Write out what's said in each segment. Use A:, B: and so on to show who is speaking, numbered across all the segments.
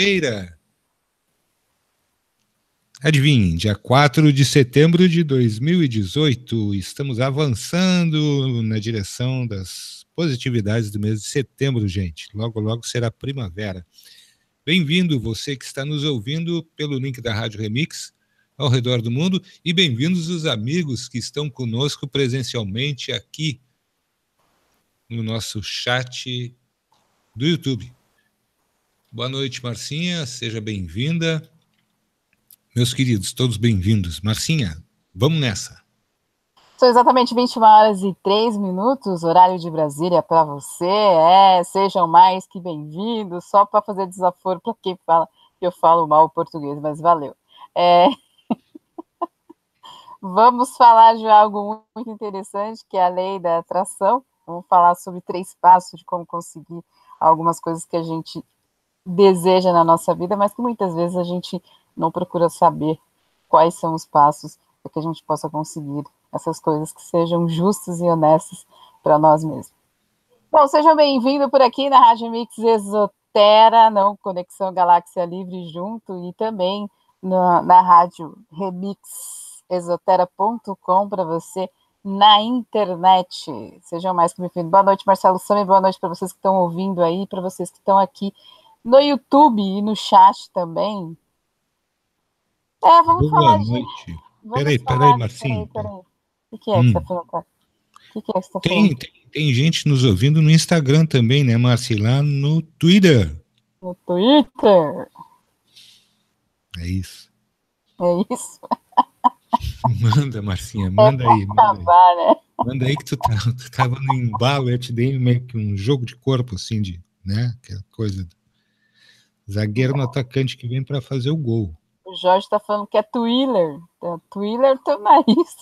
A: quinta-feira. Adivinhe, dia 4 de setembro de 2018, estamos avançando na direção das positividades do mês de setembro, gente. Logo, logo será primavera. Bem-vindo você que está nos ouvindo pelo link da Rádio Remix ao redor do mundo e bem-vindos os amigos que estão conosco presencialmente aqui no nosso chat do YouTube. Boa noite, Marcinha, seja bem-vinda. Meus queridos, todos bem-vindos. Marcinha, vamos nessa.
B: São exatamente 21h03, horário de Brasília para você. Sejam mais que bem-vindos, só para fazer desaforo para quem fala que eu falo mal o português, mas valeu. Vamos falar de algo muito interessante, que é a lei da atração. Vamos falar sobre 3 passos de como conseguir algumas coisas que a gente deseja na nossa vida, mas que muitas vezes a gente não procura saber quais são os passos para que a gente possa conseguir essas coisas que sejam justas e honestas para nós mesmos. Bom, sejam bem-vindos por aqui na Rádio Mix Exotera, não Conexão Galáxia Livre junto, e também na Rádio remixexotera.com para você na internet. Sejam mais que bem-vindos. Boa noite, Marcelo Sami, boa noite para vocês que estão ouvindo aí, para vocês que estão aqui no YouTube e no chat também. Vamos
A: Boa
B: falar
A: noite.
B: de...
A: Peraí, Marcinho.
B: Peraí. O que é que você está falando? O que é que você está falando?
A: Tem gente nos ouvindo no Instagram também, né, Marci? Lá no Twitter.
B: No Twitter.
A: É isso.
B: É isso.
A: Manda, Marcinha, manda aí.
B: Acabar, né?
A: Manda aí que tu tava no embalo, eu te dei meio que um jogo de corpo, assim, né? Aquela coisa. Zagueiro no atacante que vem para fazer o gol.
B: O Jorge está falando que é Twiller. Twiller teu nariz.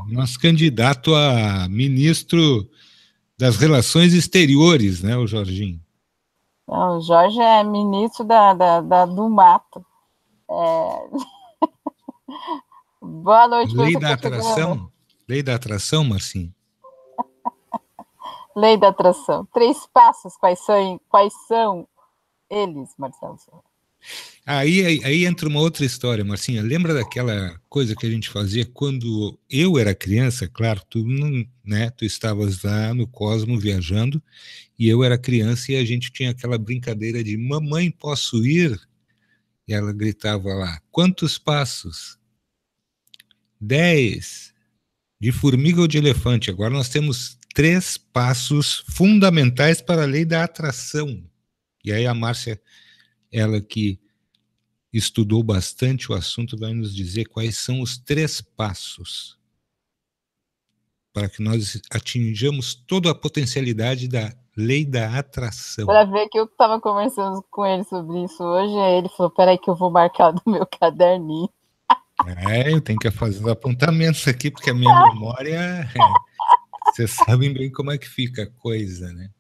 A: Nosso candidato a ministro das Relações Exteriores, né, o Jorginho?
B: Não, o Jorge é ministro do mato. Boa noite.
A: Lei da atração? Lei da atração, Marcinho?
B: Lei da atração. 3 passos, quais são eles, Marcelo?
A: Aí entra uma outra história, Marcinha. Lembra daquela coisa que a gente fazia quando eu era criança? Claro, tu não, né? Tu estavas lá no Cosmo viajando e eu era criança e a gente tinha aquela brincadeira de mamãe, posso ir? E ela gritava lá, quantos passos? 10. De formiga ou de elefante? Agora nós temos 3 passos fundamentais para a lei da atração. E aí a Márcia, ela que estudou bastante o assunto, vai nos dizer quais são os 3 passos para que nós atinjamos toda a potencialidade da lei da atração.
B: Para ver que eu estava conversando com ele sobre isso hoje, aí ele falou, peraí que eu vou marcar no meu caderninho.
A: Eu tenho que fazer os apontamentos aqui, porque a minha memória, vocês sabem bem como é que fica a coisa, né?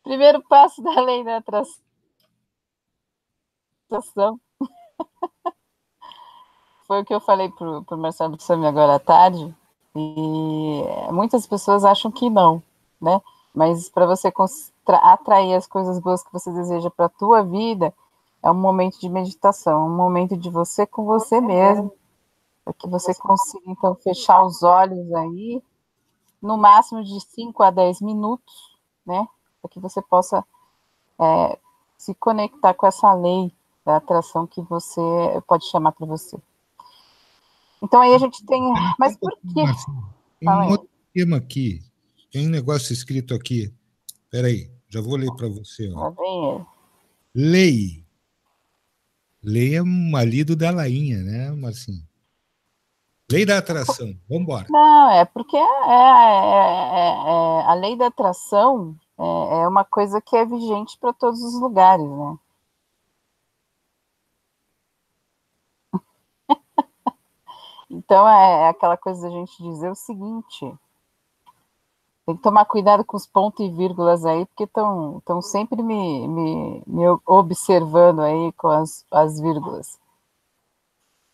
B: Primeiro passo da lei da atração. Foi o que eu falei pro Marcelo Sami agora à tarde, e muitas pessoas acham que não, né? Mas para você atrair as coisas boas que você deseja para a tua vida, é um momento de meditação, um momento de você com você mesmo, para que você consiga, então, fechar os olhos aí, no máximo de 5 a 10 minutos, né? Para que você possa se conectar com essa lei da atração que você pode chamar para você. Então aí a gente tem... Mas por quê?
A: Tem um outro tema aqui. Tem um negócio escrito aqui. Peraí, já vou ler para você. Ó.
B: Lá vem ele.
A: Lei. Lei é um marido da Lainha, né, Marcinho? Lei da atração. Vamos embora.
B: Não, é porque a lei da atração é uma coisa que é vigente para todos os lugares, né? Então é aquela coisa da gente dizer o seguinte: tem que tomar cuidado com os pontos e vírgulas aí, porque estão sempre me observando aí com as vírgulas.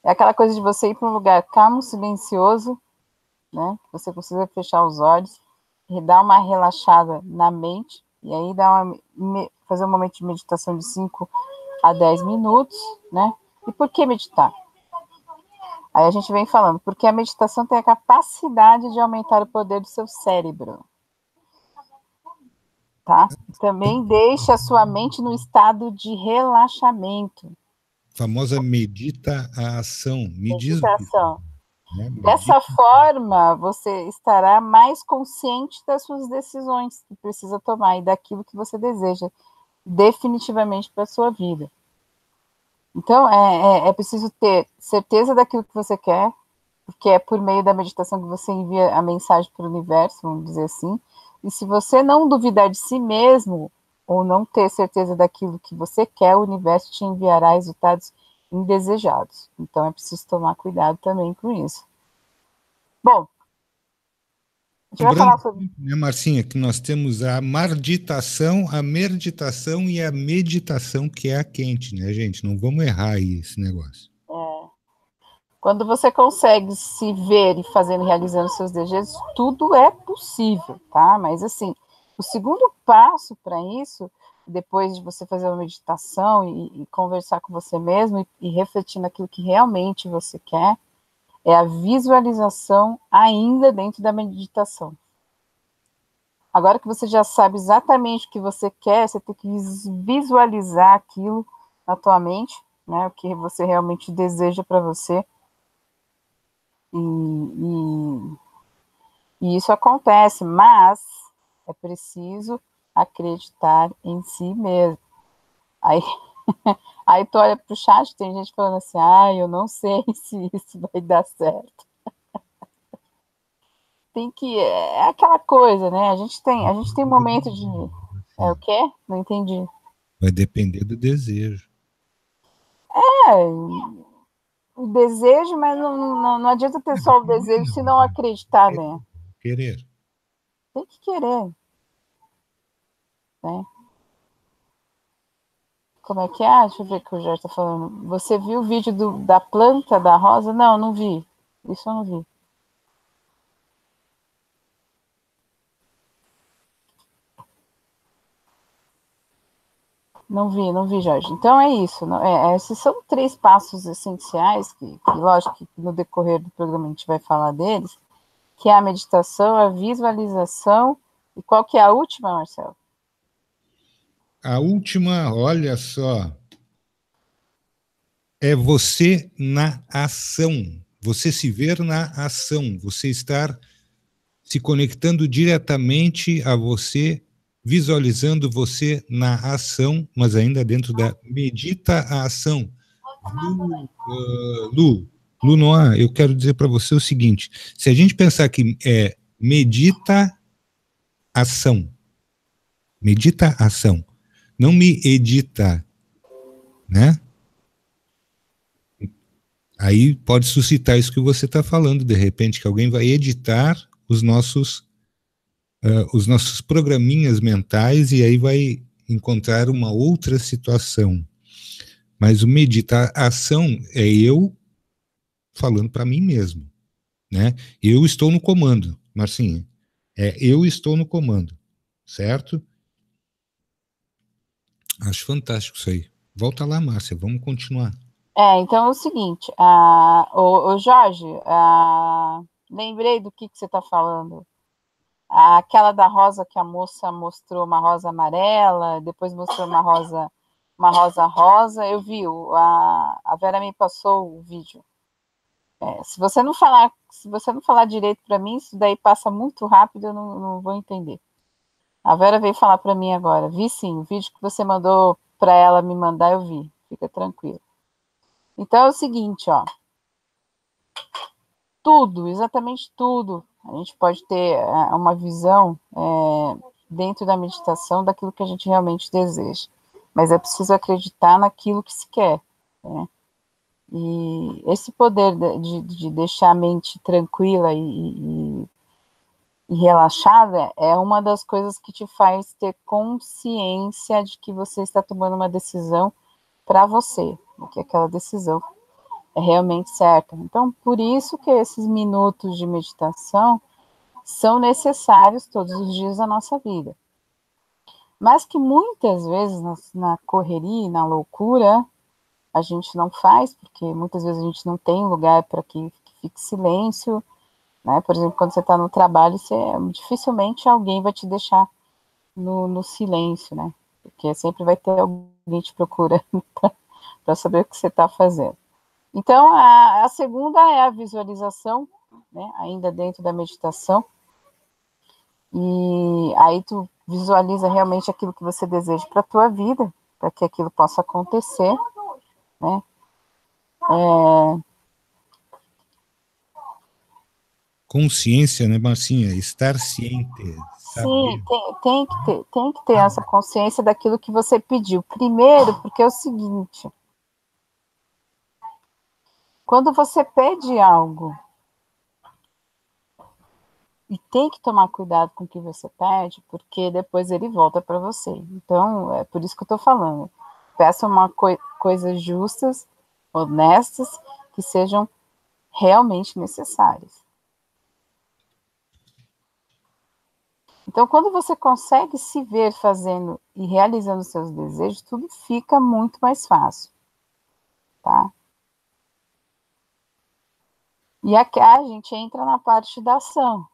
B: É aquela coisa de você ir para um lugar calmo, silencioso, né? Você precisa fechar os olhos e dar uma relaxada na mente E aí fazer um momento de meditação de 5 a 10 minutos, né? E por que meditar? Aí a gente vem falando, porque a meditação tem a capacidade de aumentar o poder do seu cérebro. Tá? Também deixa a sua mente no estado de relaxamento.
A: Famosa meditação.
B: Meditação.
A: Né?
B: Dessa forma, você estará mais consciente das suas decisões que precisa tomar e daquilo que você deseja definitivamente para a sua vida. Então, é preciso ter certeza daquilo que você quer, porque é por meio da meditação que você envia a mensagem para o universo, vamos dizer assim. E se você não duvidar de si mesmo, ou não ter certeza daquilo que você quer, o universo te enviará resultados indesejados. Então, é preciso tomar cuidado também com isso. Bom, a gente vai falar sobre...
A: Né, Marcinha, que nós temos a marditação, a merditação e a meditação, que é a quente, né, gente? Não vamos errar aí esse negócio.
B: Quando você consegue se ver e fazendo, realizando seus desejos, tudo é possível, tá? Mas, assim, o segundo passo para isso, depois de você fazer uma meditação e conversar com você mesmo e refletir naquilo que realmente você quer, é a visualização ainda dentro da meditação. Agora que você já sabe exatamente o que você quer, você tem que visualizar aquilo na tua mente, né? O que você realmente deseja para você. E isso acontece, mas é preciso acreditar em si mesmo. Aí tu olha pro chat, tem gente falando assim, eu não sei se isso vai dar certo. É aquela coisa, né? A gente tem um momento de... É o quê? Não entendi.
A: Vai depender do desejo.
B: O desejo, mas não adianta ter só o desejo se não acreditar, né?
A: Querer.
B: Tem que querer. Né? Como é que é? Deixa eu ver o que o Jorge está falando. Você viu o vídeo da planta da rosa? Não vi. Isso eu não vi. Não vi, Jorge. Então é isso. Esses são 3 passos essenciais que, lógico, que no decorrer do programa a gente vai falar deles, que é a meditação, a visualização, e qual que é a última, Marcelo?
A: A última, olha só, é você na ação. Você se ver na ação, você estar se conectando diretamente a você, visualizando você na ação, mas ainda dentro da medita a ação. Lu Noir, eu quero dizer para você o seguinte: se a gente pensar que medita ação, não me edita, né? Aí pode suscitar isso que você está falando, de repente, que alguém vai editar os nossos programinhas mentais e aí vai encontrar uma outra situação. Mas o meditação é eu falando para mim mesmo, né? Eu estou no comando, Marcinha. Eu estou no comando, certo? Acho fantástico isso aí. Volta lá, Márcia, vamos continuar.
B: Então é o seguinte, o Jorge, lembrei do que você está falando. Aquela da rosa que a moça mostrou, uma rosa amarela, depois mostrou uma rosa rosa, eu vi, a Vera me passou o vídeo. Se você não falar direito para mim, isso daí passa muito rápido, eu não vou entender. A Vera veio falar para mim agora. Vi sim, o vídeo que você mandou para ela me mandar, eu vi. Fica tranquilo. Então é o seguinte, ó. Tudo, exatamente tudo. A gente pode ter uma visão dentro da meditação daquilo que a gente realmente deseja. Mas é preciso acreditar naquilo que se quer, né? E esse poder de deixar a mente tranquila e relaxada é uma das coisas que te faz ter consciência de que você está tomando uma decisão para você, que aquela decisão é realmente certa. Então, por isso que esses minutos de meditação são necessários todos os dias da nossa vida. mas que muitas vezes na correria, na loucura, a gente não faz, porque muitas vezes a gente não tem lugar para que fique silêncio, né? Por exemplo, quando você está no trabalho, dificilmente alguém vai te deixar no silêncio, né? Porque sempre vai ter alguém te procurando para saber o que você está fazendo. Então, a segunda é a visualização, né? Ainda dentro da meditação. E aí tu visualiza realmente aquilo que você deseja para a tua vida, para que aquilo possa acontecer, né?
A: Consciência, né, Marcinha? Estar ciente,
B: Sim,
A: saber.
B: tem que ter essa consciência daquilo que você pediu. Primeiro, porque é o seguinte, quando você pede algo e tem que tomar cuidado com o que você pede, porque depois ele volta para você. Então, é por isso que eu estou falando. Peça coisas justas, honestas, que sejam realmente necessárias. Então, quando você consegue se ver fazendo e realizando seus desejos, tudo fica muito mais fácil, tá? E aqui a gente entra na parte da ação.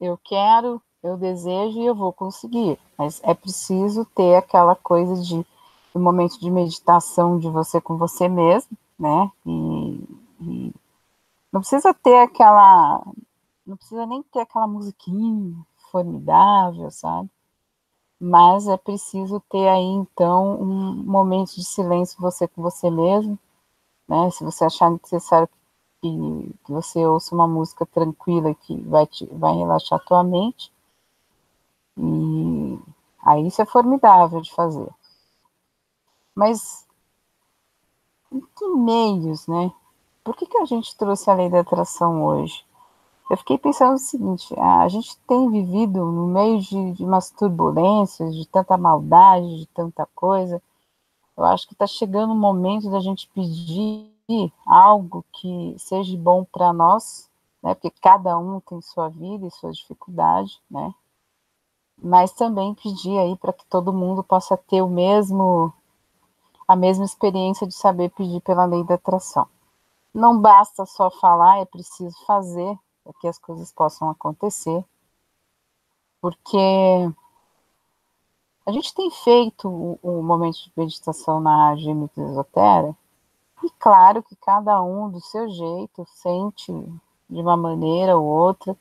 B: Eu quero, eu desejo e eu vou conseguir. Mas é preciso ter aquela coisa de um momento de meditação de você com você mesmo, né? E não precisa ter aquela. Não precisa nem ter aquela musiquinha formidável, sabe? Mas é preciso ter aí, então, um momento de silêncio você com você mesmo, né? Se você achar necessário que você ouça uma música tranquila que vai relaxar a tua mente, e aí isso é formidável de fazer. Mas em que meios, né? Por que a gente trouxe a lei da atração hoje? Eu fiquei pensando o seguinte, a gente tem vivido no meio de umas turbulências, de tanta maldade, de tanta coisa. Eu acho que está chegando o momento da gente pedir algo que seja bom para nós, né? Porque cada um tem sua vida e sua dificuldade, né? Mas também pedir aí para que todo mundo possa ter a mesma experiência de saber pedir pela lei da atração. Não basta só falar, é preciso fazer para que as coisas possam acontecer, porque a gente tem feito o momento de meditação na Gêmeos Esotera, e claro que cada um do seu jeito sente de uma maneira ou outra.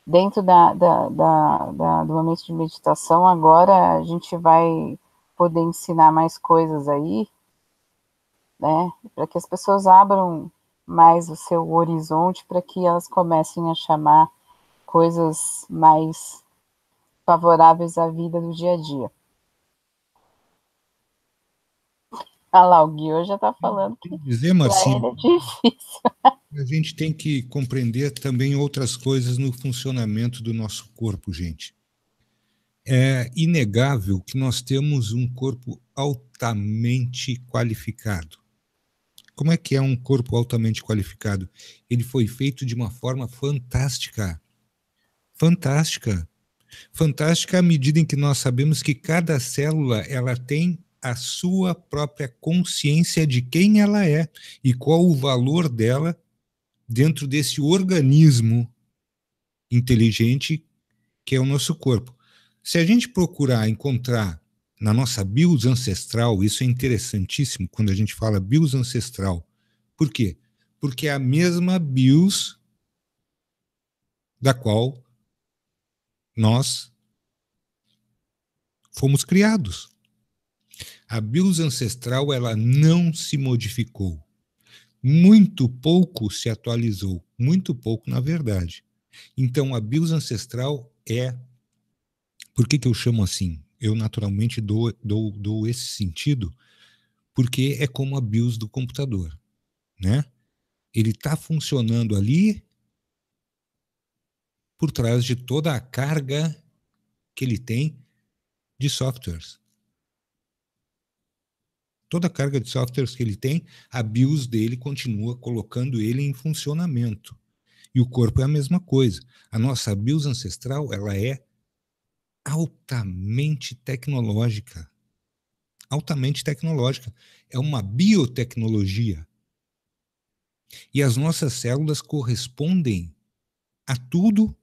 B: Dentro do momento de meditação, agora a gente vai poder ensinar mais coisas aí, né? Para que as pessoas abram mais o seu horizonte, para que elas comecem a chamar coisas mais favoráveis à vida do dia a dia. Ah lá, o Guio já está falando que
A: Dizer,
B: para
A: Marcinha,
B: ele é difícil.
A: a gente tem que compreender também outras coisas no funcionamento do nosso corpo, gente. É inegável que nós temos um corpo altamente qualificado. Como é que é um corpo altamente qualificado? Ele foi feito de uma forma fantástica. Fantástica. Fantástica à medida em que nós sabemos que cada célula ela tem a sua própria consciência de quem ela é e qual o valor dela dentro desse organismo inteligente que é o nosso corpo. Se a gente procurar encontrar na nossa bios ancestral, isso é interessantíssimo quando a gente fala bios ancestral. Por quê? Porque é a mesma bios da qual nós fomos criados. A bios ancestral ela não se modificou. Muito pouco se atualizou, muito pouco na verdade. Então a bios ancestral é, por que eu chamo assim? Eu naturalmente dou esse sentido, porque é como a BIOS do computador, né? Ele está funcionando ali por trás de toda a carga que ele tem de softwares. Toda a carga de softwares que ele tem, a BIOS dele continua colocando ele em funcionamento. E o corpo é a mesma coisa. A nossa BIOS ancestral, ela é altamente tecnológica. Altamente tecnológica. É uma biotecnologia. E as nossas células correspondem a tudo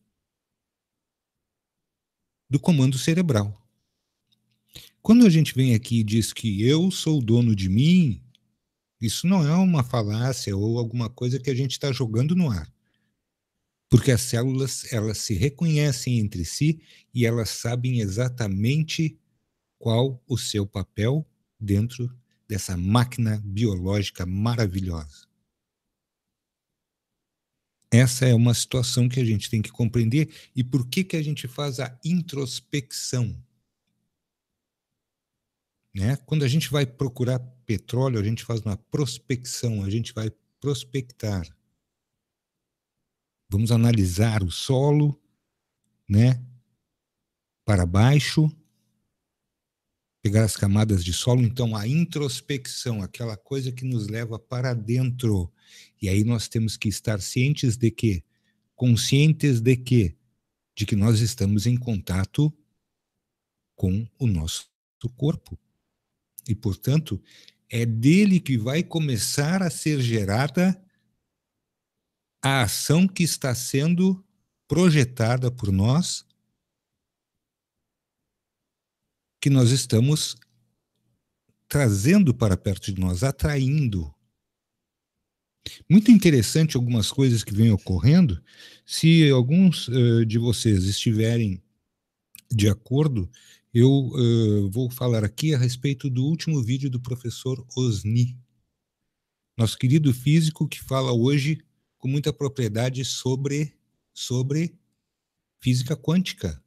A: do comando cerebral. Quando a gente vem aqui e diz que eu sou o dono de mim, isso não é uma falácia ou alguma coisa que a gente está jogando no ar. Porque as células, elas se reconhecem entre si e elas sabem exatamente qual o seu papel dentro dessa máquina biológica maravilhosa. Essa é uma situação que a gente tem que compreender. E por que a gente faz a introspecção? Né? Quando a gente vai procurar petróleo, a gente faz uma prospecção, a gente vai prospectar. Vamos analisar o solo, né? Para baixo, pegar as camadas de solo. Então, a introspecção, aquela coisa que nos leva para dentro. E aí nós temos que estar cientes de quê? Conscientes de quê? De que nós estamos em contato com o nosso corpo. E, portanto, é dele que vai começar a ser gerada a ação que está sendo projetada por nós, que nós estamos trazendo para perto de nós, atraindo. Muito interessante algumas coisas que vêm ocorrendo. Se alguns de vocês estiverem de acordo, eu vou falar aqui a respeito do último vídeo do professor Osni, nosso querido físico que fala hoje com muita propriedade sobre física quântica.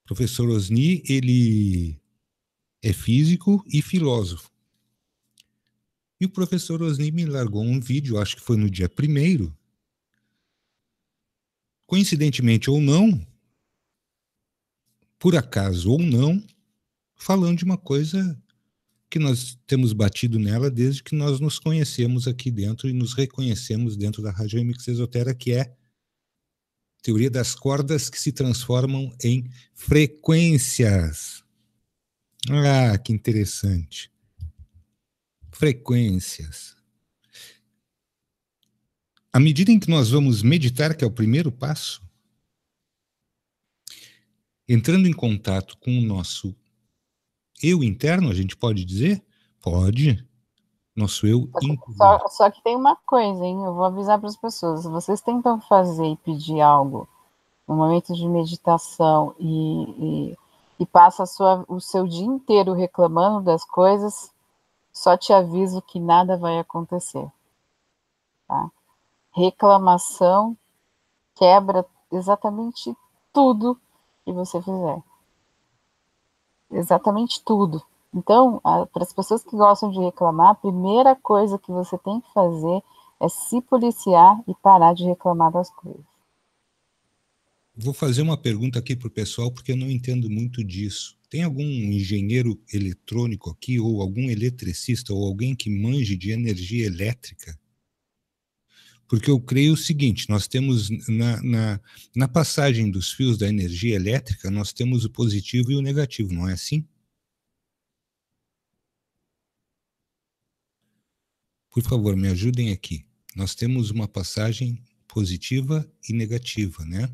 A: O professor Osni, ele é físico e filósofo. E o professor Osni me largou um vídeo, acho que foi no dia 1º, coincidentemente ou não, por acaso ou não, falando de uma coisa que nós temos batido nela desde que nós nos conhecemos aqui dentro e nos reconhecemos dentro da Rádio Remix Esotera, que é teoria das cordas que se transformam em frequências. Ah, que interessante. Frequências. À medida em que nós vamos meditar, que é o primeiro passo, entrando em contato com o nosso eu interno, a gente pode dizer? Pode. Nosso eu interior.
B: Só que tem uma coisa, hein? Eu vou avisar para as pessoas. Se vocês tentam fazer e pedir algo no momento de meditação e passa o seu dia inteiro reclamando das coisas, só te aviso que nada vai acontecer. Tá? Reclamação quebra exatamente tudo que você fizer. Exatamente tudo. Então, para as pessoas que gostam de reclamar, a primeira coisa que você tem que fazer é se policiar e parar de reclamar das coisas.
A: Vou fazer uma pergunta aqui para o pessoal, porque eu não entendo muito disso. Tem algum engenheiro eletrônico aqui, ou algum eletricista, ou alguém que manje de energia elétrica? Porque eu creio o seguinte, nós temos, na passagem dos fios da energia elétrica, nós temos o positivo e o negativo, não é assim? Por favor, me ajudem aqui. Nós temos uma passagem positiva e negativa, né?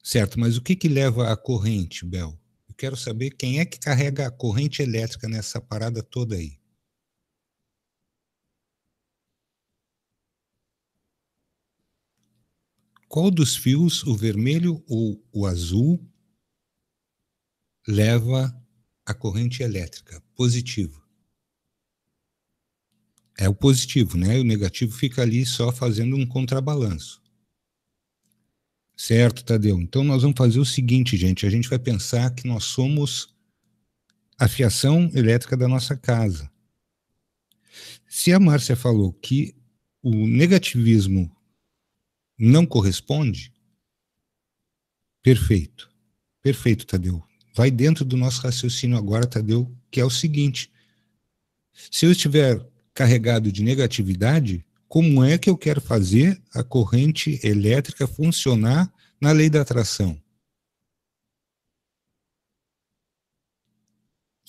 A: Certo, mas o que leva a corrente, Bel? Eu quero saber quem é que carrega a corrente elétrica nessa parada toda aí. Qual dos fios, o vermelho ou o azul, leva a corrente elétrica? Positivo. É o positivo, né? O negativo fica ali só fazendo um contrabalanço. Certo, Tadeu? Então nós vamos fazer o seguinte, gente. A gente vai pensar que nós somos a fiação elétrica da nossa casa. Se a Márcia falou que o negativismo não corresponde, perfeito. Perfeito, Tadeu. Vai dentro do nosso raciocínio agora, Tadeu, que é o seguinte. Se eu estiver carregado de negatividade, como é que eu quero fazer a corrente elétrica funcionar na lei da atração?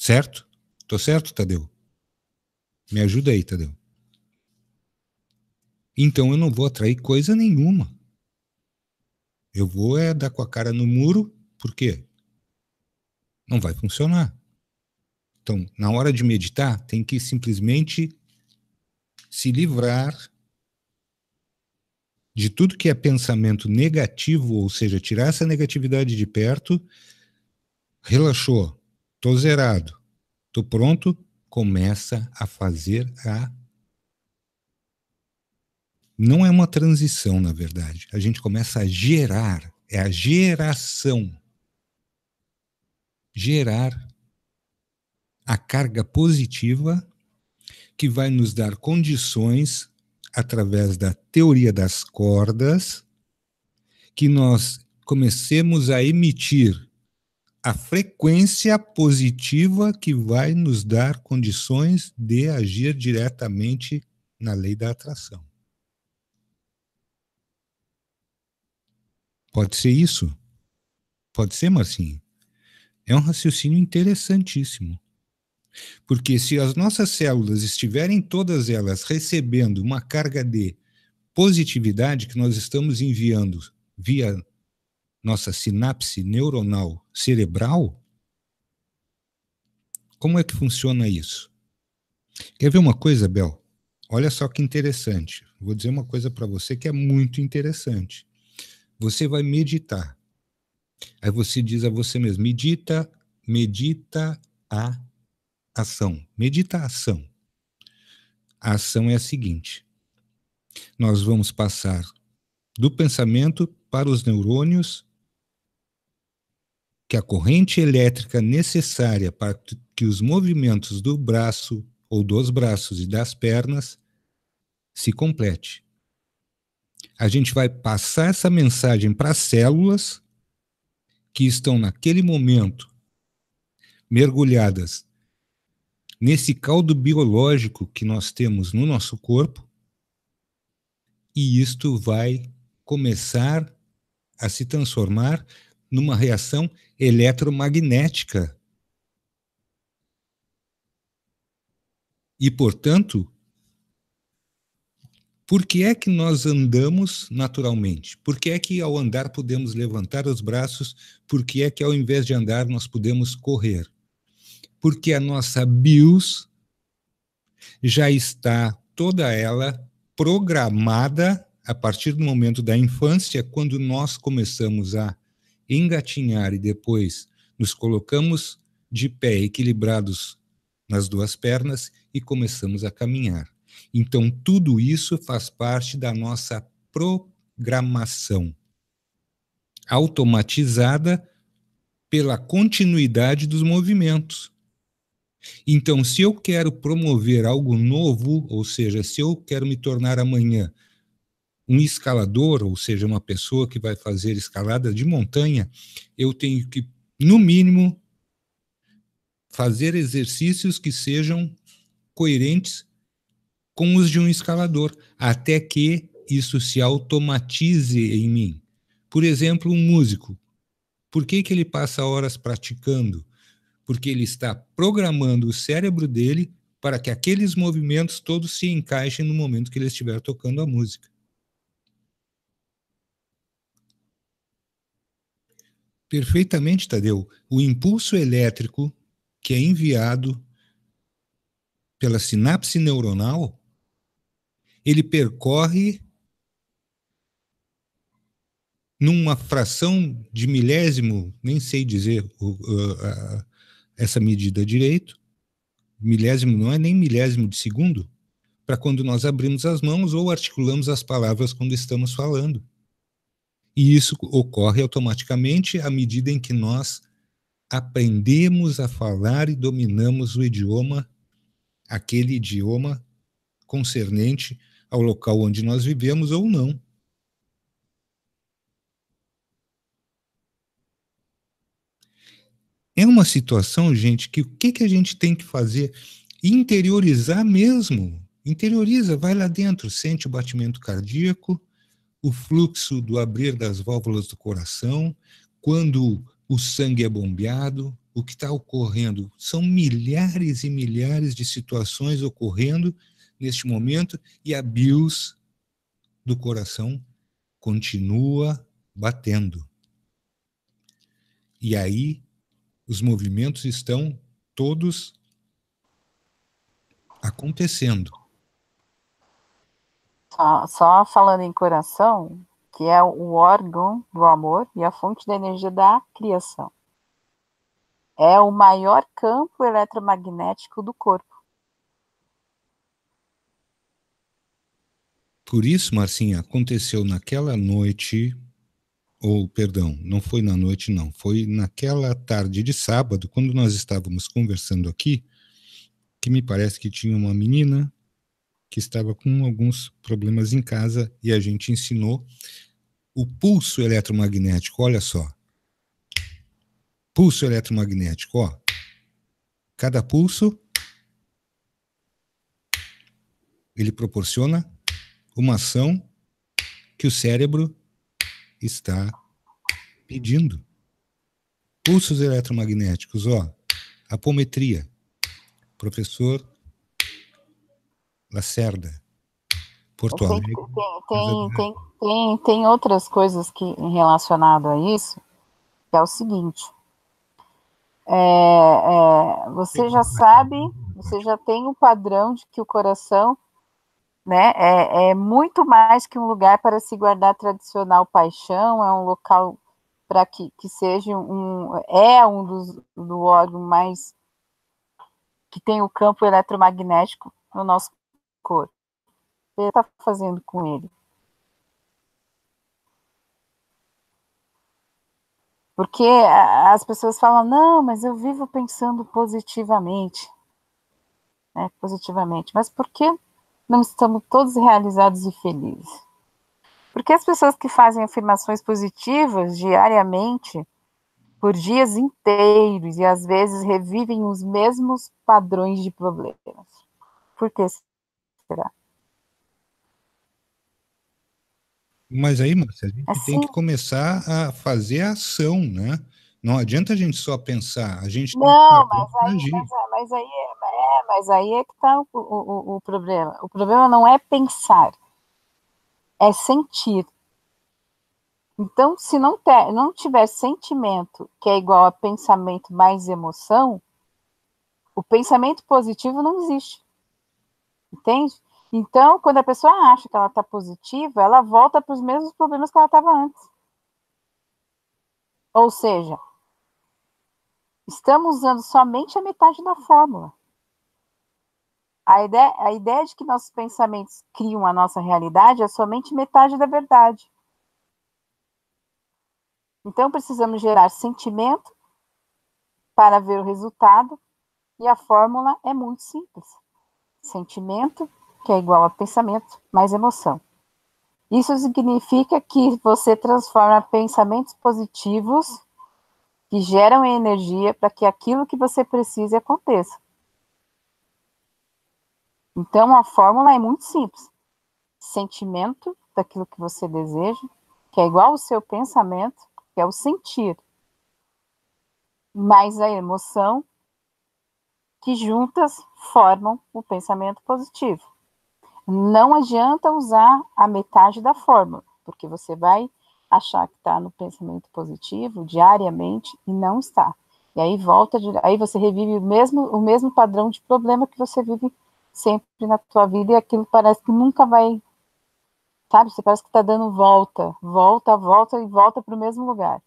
A: Certo? Tô certo, Tadeu? Me ajuda aí, Tadeu. Então eu não vou atrair coisa nenhuma. Eu vou dar com a cara no muro, por quê? Não vai funcionar. Então, na hora de meditar, tem que simplesmente se livrar de tudo que é pensamento negativo, ou seja, tirar essa negatividade de perto. Relaxou, tô zerado, tô pronto, começa a fazer não é uma transição, na verdade. A gente começa a gerar, é a geração. Gerar a carga positiva que vai nos dar condições, através da teoria das cordas, que nós comecemos a emitir a frequência positiva que vai nos dar condições de agir diretamente na lei da atração. Pode ser isso? Pode ser, Marcinho? É um raciocínio interessantíssimo. Porque se as nossas células estiverem todas elas recebendo uma carga de positividade que nós estamos enviando via nossa sinapse neuronal cerebral, como é que funciona isso? Quer ver uma coisa, Bel? Olha só que interessante. Vou dizer uma coisa para você que é muito interessante. Você vai meditar. Aí você diz a você mesmo, medita a ação. Medita a ação. A ação é a seguinte. Nós vamos passar do pensamento para os neurônios, que a corrente elétrica necessária para que os movimentos do braço ou dos braços e das pernas se complete. A gente vai passar essa mensagem para as células que estão naquele momento mergulhadas nesse caldo biológico que nós temos no nosso corpo, e isto vai começar a se transformar numa reação eletromagnética. E, portanto, por que é que nós andamos naturalmente? Por que é que ao andar podemos levantar os braços? Por que é que ao invés de andar nós podemos correr? Porque a nossa BIOS já está toda ela programada a partir do momento da infância, quando nós começamos a engatinhar e depois nos colocamos de pé, equilibrados nas duas pernas e começamos a caminhar. Então, tudo isso faz parte da nossa programação, automatizada pela continuidade dos movimentos. Então, se eu quero promover algo novo, ou seja, se eu quero me tornar amanhã um escalador, ou seja, uma pessoa que vai fazer escalada de montanha, eu tenho que, no mínimo, fazer exercícios que sejam coerentes com os de um escalador, até que isso se automatize em mim. Por exemplo, um músico. Por que ele passa horas praticando? Porque ele está programando o cérebro dele para que aqueles movimentos todos se encaixem no momento que ele estiver tocando a música. Perfeitamente, Tadeu. O impulso elétrico que é enviado pela sinapse neuronal, ele percorre numa fração de milésimo, nem sei dizer essa medida direito, milésimo não é nem milésimo de segundo, para quando nós abrimos as mãos ou articulamos as palavras quando estamos falando. E isso ocorre automaticamente à medida em que nós aprendemos a falar e dominamos o idioma, aquele idioma concernente ao local onde nós vivemos ou não. É uma situação, gente, que o que a gente tem que fazer? Interiorizar mesmo. Interioriza, vai lá dentro, sente o batimento cardíaco, o fluxo do abrir das válvulas do coração, quando o sangue é bombeado, o que está ocorrendo. São milhares e milhares de situações ocorrendo neste momento e a BIOS do coração continua batendo. E aí os movimentos estão todos acontecendo.
B: Só falando em coração, que é o órgão do amor e a fonte da energia da criação. É o maior campo eletromagnético do corpo.
A: Por isso, Marcinha, aconteceu naquela noite, ou perdão, não foi na noite não, foi naquela tarde de sábado, quando nós estávamos conversando aqui, que me parece que tinha uma menina que estava com alguns problemas em casa e a gente ensinou o pulso eletromagnético, olha só. Pulso eletromagnético, ó. Cada pulso, ele proporciona uma ação que o cérebro está pedindo. Pulsos eletromagnéticos, ó. Apometria. Professor Lacerda, Porto Alegre.
B: Tem outras coisas que relacionado a isso, que é o seguinte. Você já sabe, você já tem o padrão de que o coração, né, é muito mais que um lugar para se guardar tradicional paixão, é um local para que seja do órgão mais que tem o campo eletromagnético no nosso corpo. O que ele está fazendo com ele? Porque as pessoas falam, não, mas eu vivo pensando positivamente, né, positivamente. Mas por que não estamos todos realizados e felizes? Porque as pessoas que fazem afirmações positivas diariamente, por dias inteiros, e às vezes revivem os mesmos padrões de problemas. Por que será?
A: Mas aí, Márcia, a gente tem que começar a fazer a ação, né? Não adianta a gente só pensar, a gente tem que agir.
B: Mas aí é que está o problema. O problema não é pensar, é sentir. Então, se não tiver sentimento, que é igual a pensamento mais emoção, o pensamento positivo não existe. Entende? Então, quando a pessoa acha que ela está positiva, ela volta para os mesmos problemas que ela estava antes. Ou seja, estamos usando somente a metade da fórmula. A ideia de que nossos pensamentos criam a nossa realidade é somente metade da verdade. Então, precisamos gerar sentimento para ver o resultado, e a fórmula é muito simples. Sentimento, que é igual a pensamento, mais emoção. Isso significa que você transforma pensamentos positivos que geram energia para que aquilo que você precisa aconteça. Então, a fórmula é muito simples. Sentimento daquilo que você deseja, que é igual ao seu pensamento, que é o sentir, mais a emoção, que juntas formam o pensamento positivo. Não adianta usar a metade da fórmula, porque você vai achar que está no pensamento positivo diariamente e não está. E aí aí você revive o mesmo padrão de problema que você vive sempre na tua vida, e aquilo parece que nunca vai, sabe? Você parece que está dando volta e volta para o mesmo lugar,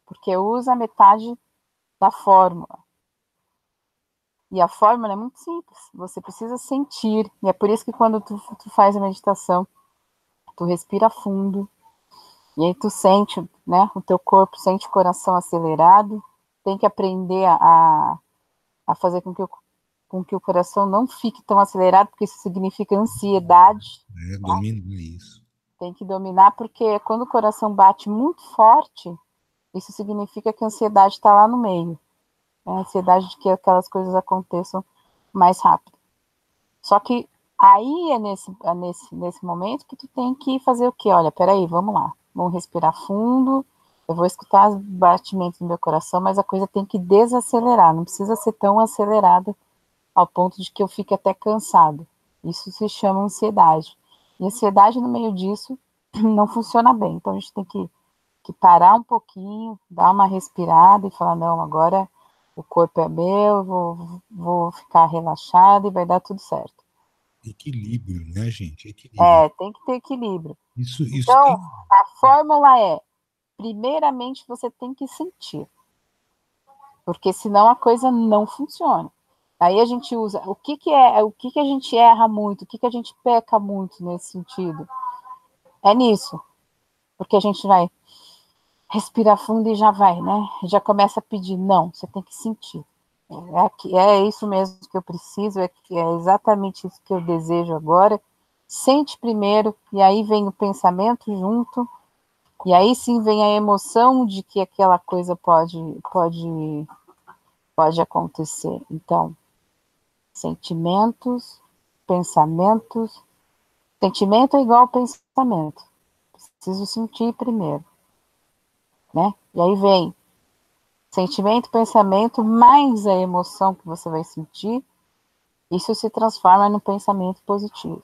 B: porque usa a metade da fórmula. E a fórmula é muito simples, você precisa sentir, e é por isso que quando tu faz a meditação, tu respira fundo, e aí tu sente, né, o teu corpo sente o coração acelerado, tem que aprender a fazer com que o coração não fique tão acelerado, porque isso significa ansiedade.
A: Domina isso.
B: Tem que dominar, porque quando o coração bate muito forte, isso significa que a ansiedade está lá no meio. A ansiedade de que aquelas coisas aconteçam mais rápido. Só que aí é nesse momento que tu tem que fazer o quê? Olha, peraí, vamos lá. Vamos respirar fundo Eu vou escutar os batimentos do meu coração, mas a coisa tem que desacelerar, não precisa ser tão acelerada ao ponto de que eu fique até cansado. Isso se chama ansiedade. E ansiedade no meio disso não funciona bem. Então a gente tem que parar um pouquinho, dar uma respirada e falar, não, agora o corpo é meu, vou ficar relaxado e vai dar tudo certo.
A: Equilíbrio, né, gente? Equilíbrio.
B: Tem que ter equilíbrio.
A: Isso
B: Então,
A: tem.
B: a fórmula é, primeiramente você tem que sentir, porque senão a coisa não funciona. Aí a gente usa, o que a gente erra muito, o que a gente peca muito nesse sentido? É nisso, porque a gente vai respirar fundo e já vai, né? Já começa a pedir, não, você tem que sentir. É isso mesmo que eu preciso, é exatamente isso que eu desejo agora. Sente primeiro, e aí vem o pensamento junto, e aí sim vem a emoção de que aquela coisa pode acontecer. Então, sentimentos, pensamentos. Sentimento é igual ao pensamento. Preciso sentir primeiro, né? E aí vem sentimento, pensamento, mais a emoção que você vai sentir, isso se transforma no pensamento positivo.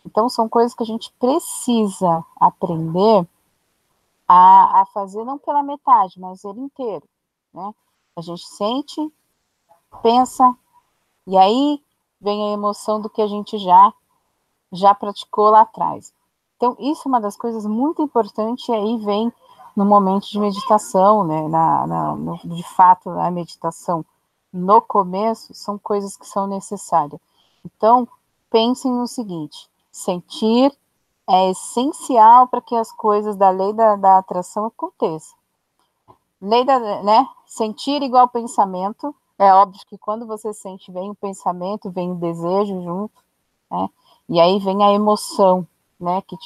B: Então, são coisas que a gente precisa aprender a fazer, não pela metade, mas ele inteiro, né? A gente sente, pensa, e aí vem a emoção do que a gente já praticou lá atrás. Então, isso é uma das coisas muito importantes, e aí vem no momento de meditação, né? De fato, a meditação no começo são coisas que são necessárias. Então, pensem no seguinte: sentir é essencial para que as coisas da lei da atração aconteçam. Né? Sentir igual pensamento. É óbvio que quando você sente, vem o pensamento, vem o desejo junto, né? E aí vem a emoção, né? Que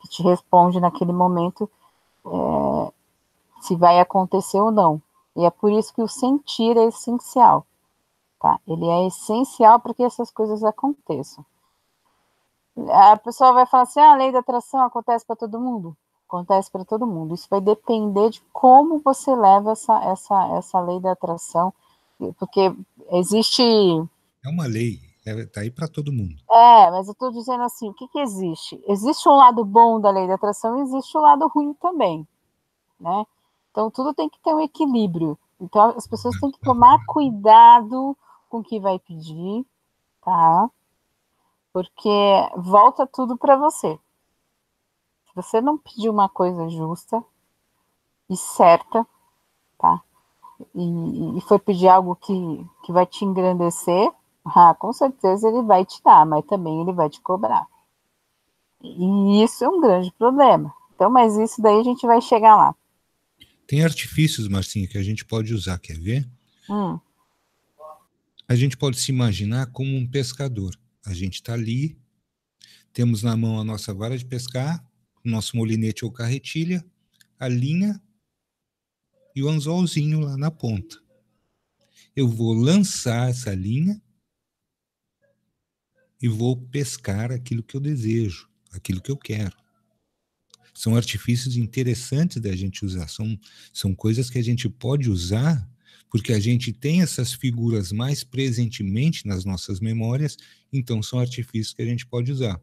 B: te responde naquele momento se vai acontecer ou não. E é por isso que o sentir é essencial, tá? Ele é essencial para que essas coisas aconteçam. A pessoa vai falar assim, a lei da atração acontece para todo mundo? Acontece para todo mundo. Isso vai depender de como você leva essa lei da atração, porque existe...
A: É uma lei, tá aí para todo mundo.
B: Mas eu estou dizendo assim, o que existe? Existe um lado bom da lei da atração e existe o lado ruim também, né? Então, tudo tem que ter um equilíbrio. Então, as pessoas têm que tomar cuidado com o que vai pedir, tá? Porque volta tudo para você. Se você não pedir uma coisa justa e certa, tá? E for pedir algo que vai te engrandecer, com certeza ele vai te dar, mas também ele vai te cobrar. E isso é um grande problema. Então, mas isso daí a gente vai chegar lá.
A: Tem artifícios, Marcinha, que a gente pode usar, quer ver?
B: Hum.
A: A gente pode se imaginar como um pescador. A gente está ali, temos na mão a nossa vara de pescar, nosso molinete ou carretilha, a linha e o anzolzinho lá na ponta. Eu vou lançar essa linha e vou pescar aquilo que eu desejo, aquilo que eu quero. São artifícios interessantes da gente usar, são coisas que a gente pode usar porque a gente tem essas figuras mais presentemente nas nossas memórias, então são artifícios que a gente pode usar.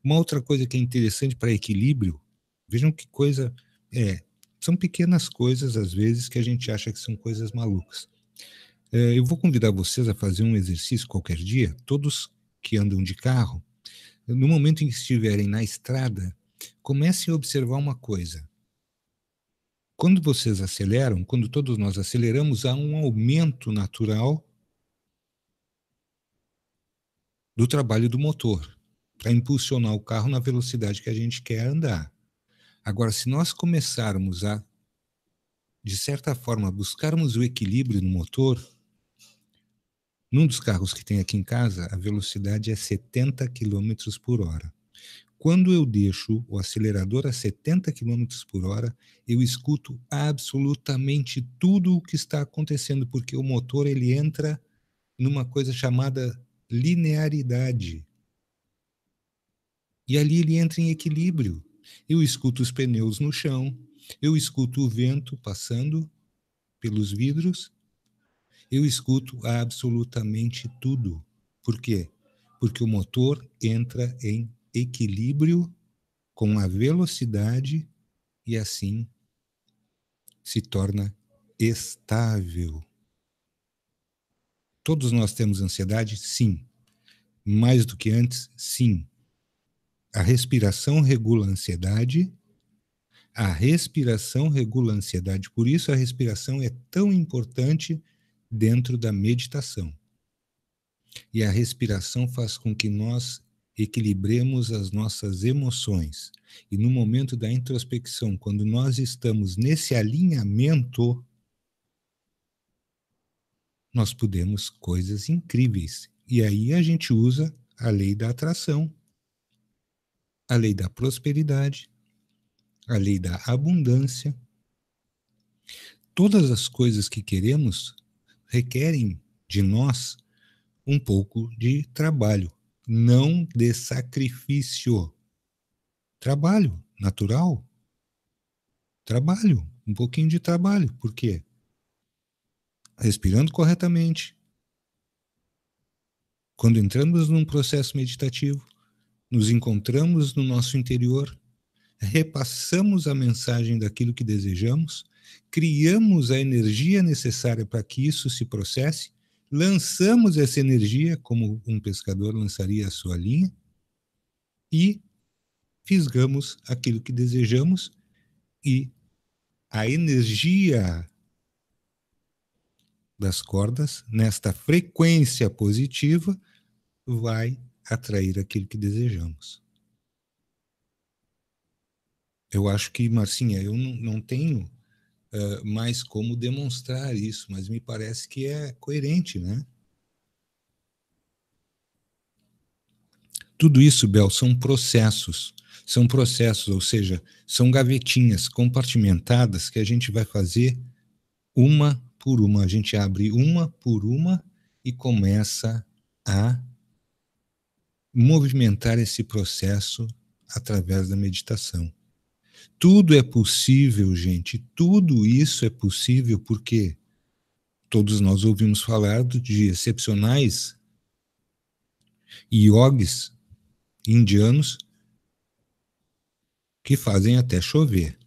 A: Uma outra coisa que é interessante para equilíbrio, vejam que coisa são pequenas coisas às vezes que a gente acha que são coisas malucas. Eu vou convidar vocês a fazer um exercício qualquer dia, todos que andam de carro, no momento em que estiverem na estrada, comecem a observar uma coisa. Quando vocês aceleram, quando todos nós aceleramos, há um aumento natural do trabalho do motor para impulsionar o carro na velocidade que a gente quer andar. Agora, se nós começarmos a, de certa forma, buscarmos o equilíbrio no motor, num dos carros que tem aqui em casa, a velocidade é 70 km por hora. Quando eu deixo o acelerador a 70 km por hora, eu escuto absolutamente tudo o que está acontecendo, porque o motor ele entra numa coisa chamada linearidade. E ali ele entra em equilíbrio. Eu escuto os pneus no chão, Eu escuto o vento passando pelos vidros, eu escuto absolutamente tudo. Por quê? Porque o motor entra em equilíbrio com a velocidade e assim se torna estável. Todos nós temos ansiedade? Sim. Mais do que antes? Sim. A respiração regula a ansiedade. A respiração regula a ansiedade. Por isso a respiração é tão importante dentro da meditação. E a respiração faz com que nós equilibremos as nossas emoções. E no momento da introspecção, quando nós estamos nesse alinhamento, nós podemos coisas incríveis. E aí a gente usa a lei da atração, a lei da prosperidade, a lei da abundância. Todas as coisas que queremos requerem de nós um pouco de trabalho, não de sacrifício. Trabalho, natural. Trabalho, um pouquinho de trabalho. Por quê? Respirando corretamente. Quando entramos num processo meditativo, nos encontramos no nosso interior, repassamos a mensagem daquilo que desejamos, criamos a energia necessária para que isso se processe, lançamos essa energia como um pescador lançaria a sua linha e fisgamos aquilo que desejamos e a energia das cordas, nesta frequência positiva, vai atrair aquilo que desejamos. Eu acho que, Marcinha, eu não tenho mais como demonstrar isso, mas me parece que é coerente, né? Tudo isso, Bel, são processos, ou seja, são gavetinhas compartimentadas que a gente vai fazer uma por uma. A gente abre uma por uma e começa a movimentar esse processo através da meditação. Tudo é possível, gente, tudo isso é possível porque todos nós ouvimos falar de excepcionais yogis indianos que fazem até chover,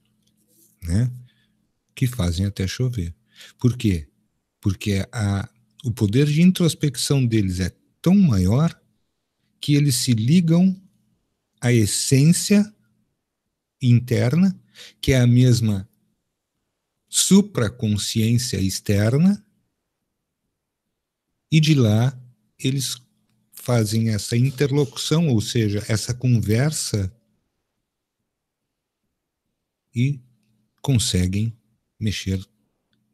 A: né? Que fazem até chover. Por quê? Porque o poder de introspecção deles é tão maior que eles se ligam à essência interna, que é a mesma supraconsciência externa, e de lá eles fazem essa interlocução, ou seja, essa conversa, e conseguem mexer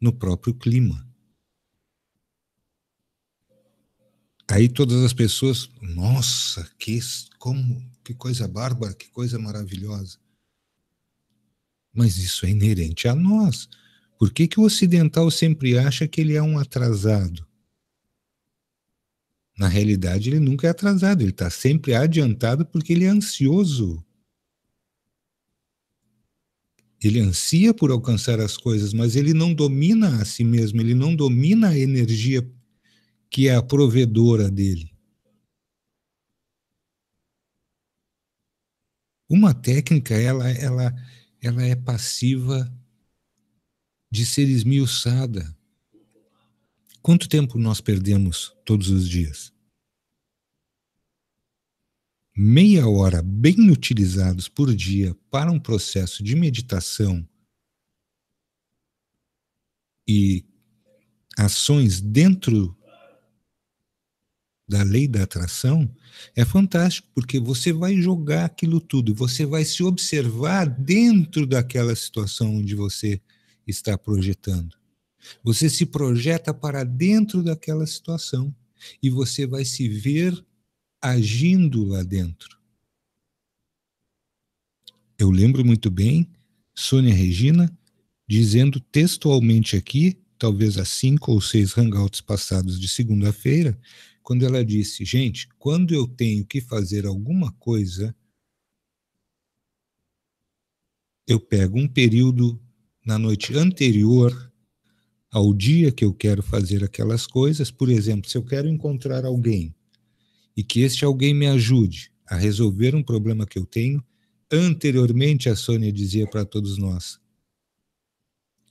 A: no próprio clima. Aí todas as pessoas, nossa, que coisa bárbara, que coisa maravilhosa. Mas isso é inerente a nós. Por que o ocidental sempre acha que ele é um atrasado? Na realidade, ele nunca é atrasado, ele está sempre adiantado porque ele é ansioso. Ele ansia por alcançar as coisas, mas ele não domina a si mesmo, ele não domina a energia que é a provedora dele. Uma técnica, ela é passiva de ser esmiuçada. Quanto tempo nós perdemos todos os dias? Meia hora bem utilizados por dia para um processo de meditação e ações dentro da lei da atração é fantástico, porque você vai jogar aquilo tudo, você vai se observar dentro daquela situação onde você está projetando. Você se projeta para dentro daquela situação e você vai se ver agindo lá dentro. Eu lembro muito bem Sônia Regina dizendo textualmente aqui, talvez há 5 ou 6 hangouts passados de segunda-feira, quando ela disse, gente, quando eu tenho que fazer alguma coisa, eu pego um período na noite anterior ao dia que eu quero fazer aquelas coisas. Por exemplo, se eu quero encontrar alguém e que este alguém me ajude a resolver um problema que eu tenho, anteriormente a Sônia dizia para todos nós,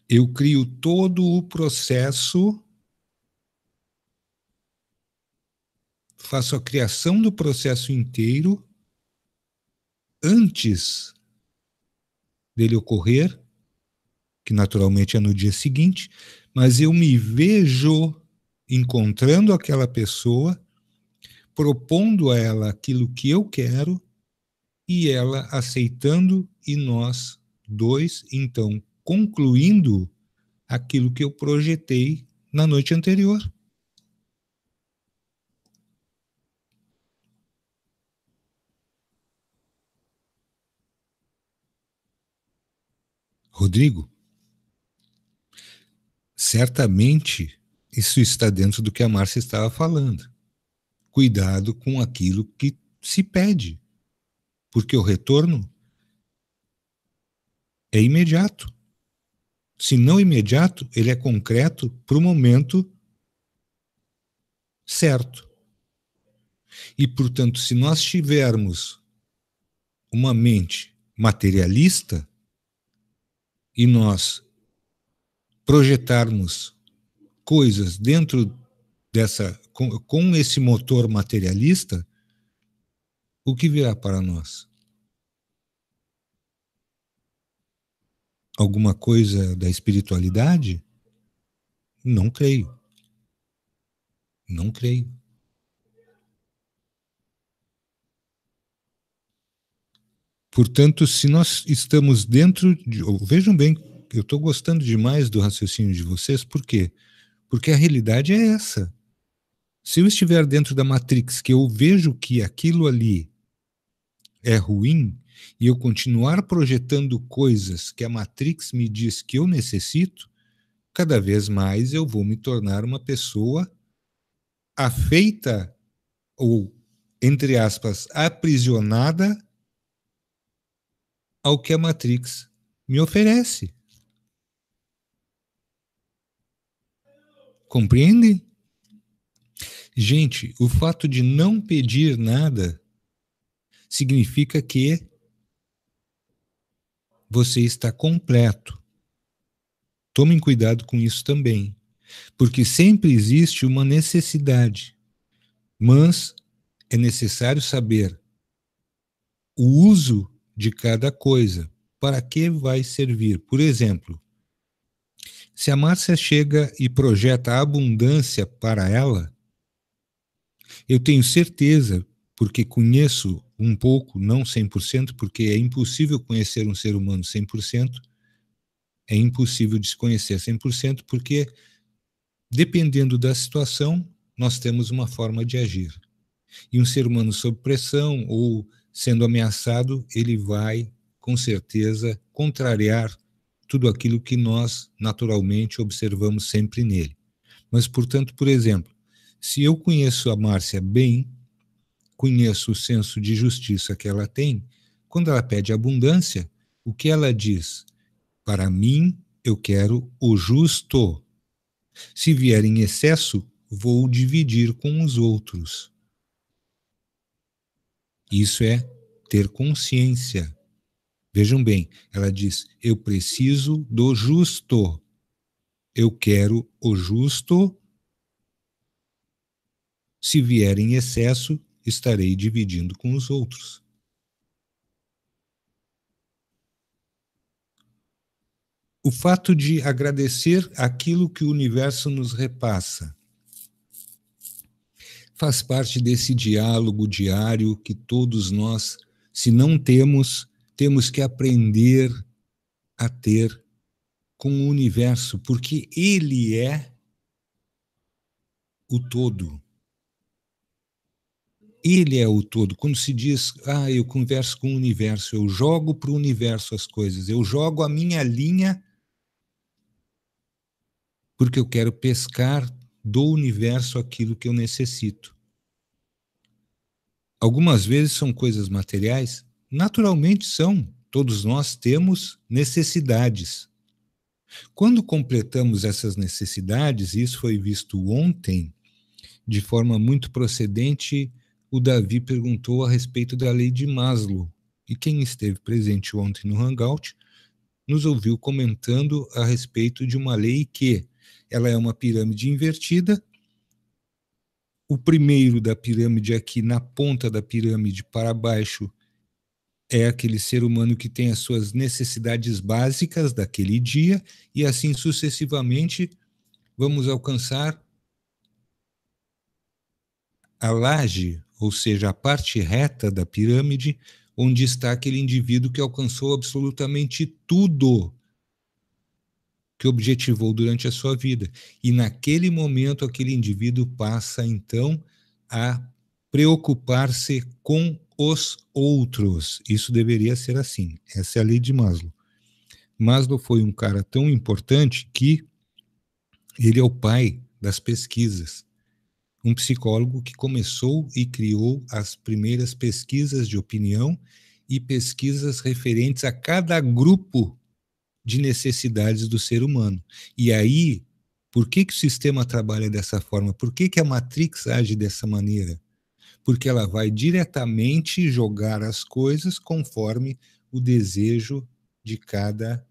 A: eu crio todo o processo, faço a criação do processo inteiro antes dele ocorrer, que naturalmente é no dia seguinte, mas eu me vejo encontrando aquela pessoa, propondo a ela aquilo que eu quero e ela aceitando e nós dois, então, concluindo aquilo que eu projetei na noite anterior. Rodrigo, certamente isso está dentro do que a Márcia estava falando. Cuidado com aquilo que se pede, porque o retorno é imediato. Se não imediato, ele é concreto para o momento certo. E, portanto, se nós tivermos uma mente materialista e nós projetarmos coisas dentro dessa, com esse motor materialista, o que virá para nós? Alguma coisa da espiritualidade? Não creio. Não creio. Portanto, se nós estamos dentro de... Vejam bem, eu estou gostando demais do raciocínio de vocês, por quê? Porque a realidade é essa. Se eu estiver dentro da Matrix, que eu vejo que aquilo ali é ruim, e eu continuar projetando coisas que a Matrix me diz que eu necessito, cada vez mais eu vou me tornar uma pessoa afeita ou, entre aspas, aprisionada ao que a Matrix me oferece. Compreendem? Gente, o fato de não pedir nada significa que você está completo. Tomem cuidado com isso também, porque sempre existe uma necessidade, mas é necessário saber o uso de cada coisa, para que vai servir. Por exemplo, se a Márcia chega e projeta a abundância para ela, eu tenho certeza, porque conheço um pouco, não 100%, porque é impossível conhecer um ser humano 100%, é impossível desconhecer 100%, porque dependendo da situação, nós temos uma forma de agir. E um ser humano sob pressão ou sendo ameaçado, ele vai, com certeza, contrariar tudo aquilo que nós naturalmente observamos sempre nele. Mas, portanto, por exemplo, se eu conheço a Márcia bem, conheço o senso de justiça que ela tem, quando ela pede abundância, o que ela diz? Para mim, eu quero o justo. Se vier em excesso, vou dividir com os outros. Isso é ter consciência. Vejam bem, ela diz, eu preciso do justo. Eu quero o justo. Se vier em excesso, estarei dividindo com os outros. O fato de agradecer aquilo que o universo nos repassa faz parte desse diálogo diário que todos nós, se não temos, temos que aprender a ter com o universo, porque ele é o todo. Ele é o todo. Quando se diz, eu converso com o universo, eu jogo para o universo as coisas, eu jogo a minha linha porque eu quero pescar do universo aquilo que eu necessito. Algumas vezes são coisas materiais, naturalmente são. Todos nós temos necessidades. Quando completamos essas necessidades, isso foi visto ontem, de forma muito procedente, o Davi perguntou a respeito da lei de Maslow. E quem esteve presente ontem no Hangout nos ouviu comentando a respeito de uma lei que ela é uma pirâmide invertida. O primeiro da pirâmide aqui, na ponta da pirâmide para baixo, é aquele ser humano que tem as suas necessidades básicas daquele dia, e assim sucessivamente vamos alcançar a laje, ou seja, a parte reta da pirâmide, onde está aquele indivíduo que alcançou absolutamente tudo que objetivou durante a sua vida. E naquele momento, aquele indivíduo passa, então, a preocupar-se com os outros. Isso deveria ser assim. Essa é a lei de Maslow. Maslow foi um cara tão importante que ele é o pai das pesquisas. Um psicólogo que começou e criou as primeiras pesquisas de opinião e pesquisas referentes a cada grupo de necessidades do ser humano. E aí, por que o sistema trabalha dessa forma? Por que a Matrix age dessa maneira? Porque ela vai diretamente jogar as coisas conforme o desejo de cada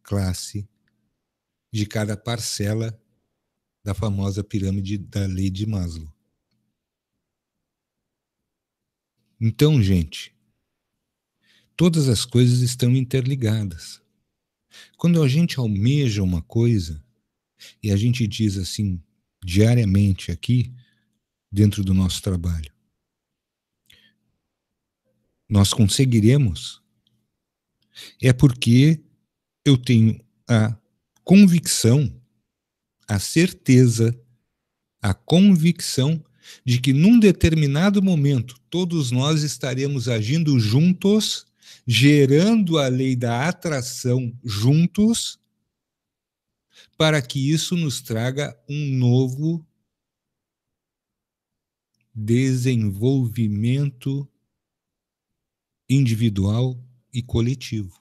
A: classe, de cada parcela da famosa pirâmide da lei de Maslow. Então, gente, todas as coisas estão interligadas. Quando a gente almeja uma coisa, e a gente diz assim, diariamente aqui, dentro do nosso trabalho, nós conseguiremos, é porque eu tenho a convicção, a certeza, a convicção de que num determinado momento todos nós estaremos agindo juntos, gerando a lei da atração juntos, para que isso nos traga um novo desenvolvimento individual e coletivo.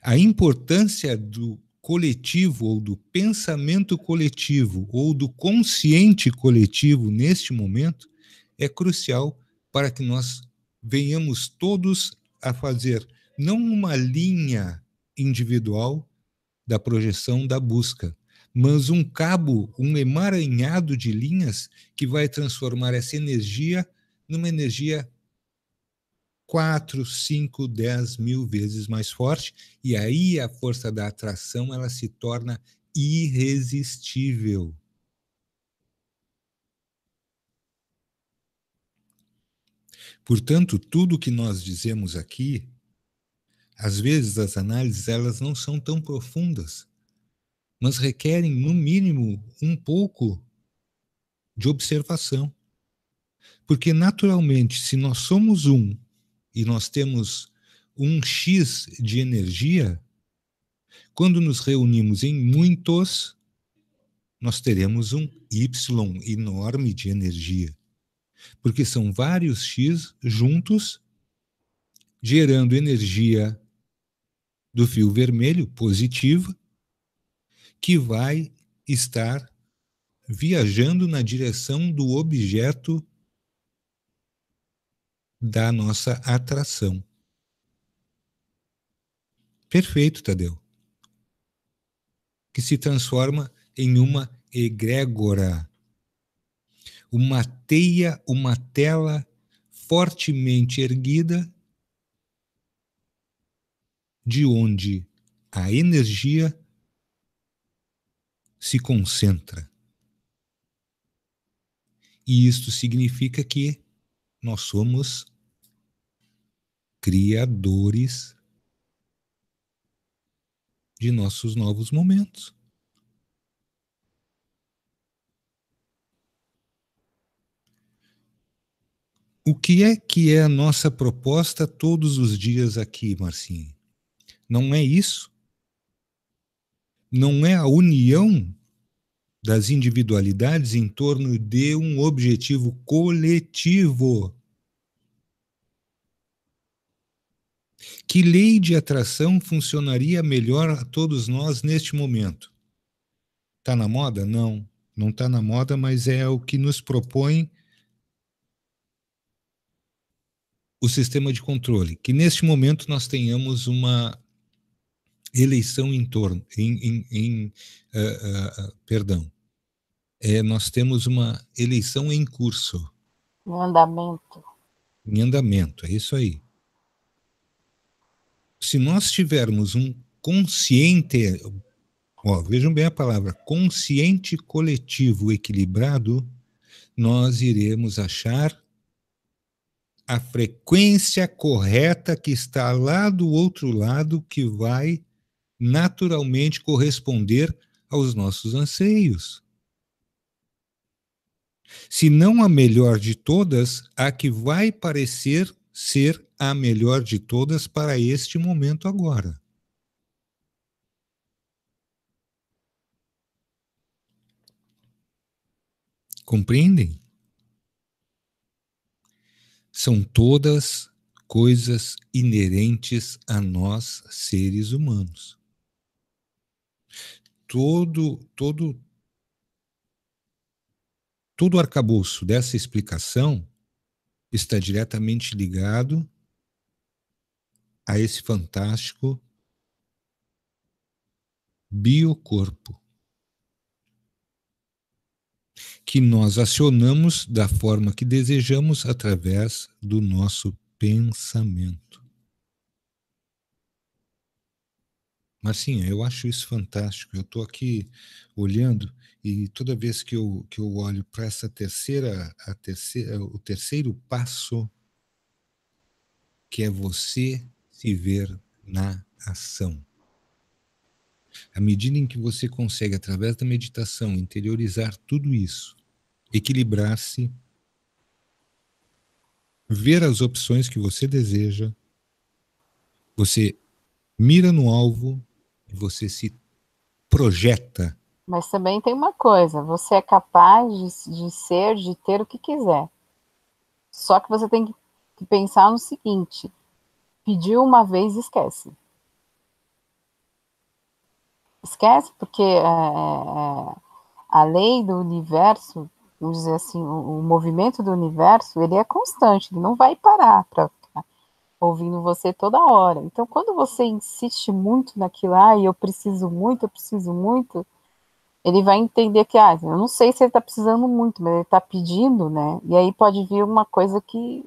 A: A importância do coletivo, ou do pensamento coletivo, ou do consciente coletivo neste momento, é crucial para que nós venhamos todos a fazer não uma linha individual da projeção da busca, mas um cabo, um emaranhado de linhas que vai transformar essa energia numa energia 4, 5, 10 mil vezes mais forte, e aí a força da atração ela se torna irresistível. Portanto, tudo que nós dizemos aqui, às vezes as análises elas não são tão profundas, mas requerem, no mínimo, um pouco de observação. Porque, naturalmente, se nós somos um e nós temos um X de energia, quando nos reunimos em muitos, nós teremos um Y enorme de energia. Porque são vários X juntos, gerando energia do fio vermelho, positiva, que vai estar viajando na direção do objeto da nossa atração. Perfeito, Tadeu. Que se transforma em uma egrégora, uma teia, uma tela fortemente erguida, de onde a energia se concentra. E isto significa que nós somos criadores de nossos novos momentos. O que é a nossa proposta todos os dias aqui, Marcinho? Não é isso? Não é a união das individualidades em torno de um objetivo coletivo. Que lei de atração funcionaria melhor a todos nós neste momento? Está na moda? Não, não está na moda, mas é o que nos propõe o sistema de controle. Que neste momento nós tenhamos uma eleição em torno, perdão, nós temos uma eleição em curso.
B: Em andamento.
A: Em andamento, é isso aí. Se nós tivermos um consciente, vejam bem a palavra, consciente coletivo equilibrado, nós iremos achar a frequência correta que está lá do outro lado, que vai naturalmente corresponder aos nossos anseios. Se não a melhor de todas, a que vai parecer ser a melhor de todas para este momento agora. Compreendem? São todas coisas inerentes a nós, seres humanos. Todo o arcabouço dessa explicação está diretamente ligado a esse fantástico biocorpo, que nós acionamos da forma que desejamos através do nosso pensamento. Marcinha, eu acho isso fantástico. Eu estou aqui olhando e toda vez que eu olho para essa o terceiro passo, que é você se ver na ação. À medida em que você consegue, através da meditação, interiorizar tudo isso, equilibrar-se, ver as opções que você deseja, você mira no alvo e você se projeta.
B: Mas também tem uma coisa, você é capaz de ser, de ter o que quiser. Só que você tem que pensar no seguinte, pediu uma vez e esquece. Esquece porque a lei do universo, vamos dizer assim, o movimento do universo, ele é constante, ele não vai parar para ficar ouvindo você toda hora. Então, quando você insiste muito naquilo, eu preciso muito, ele vai entender que, eu não sei se ele está precisando muito, mas ele está pedindo, né? E aí pode vir uma coisa que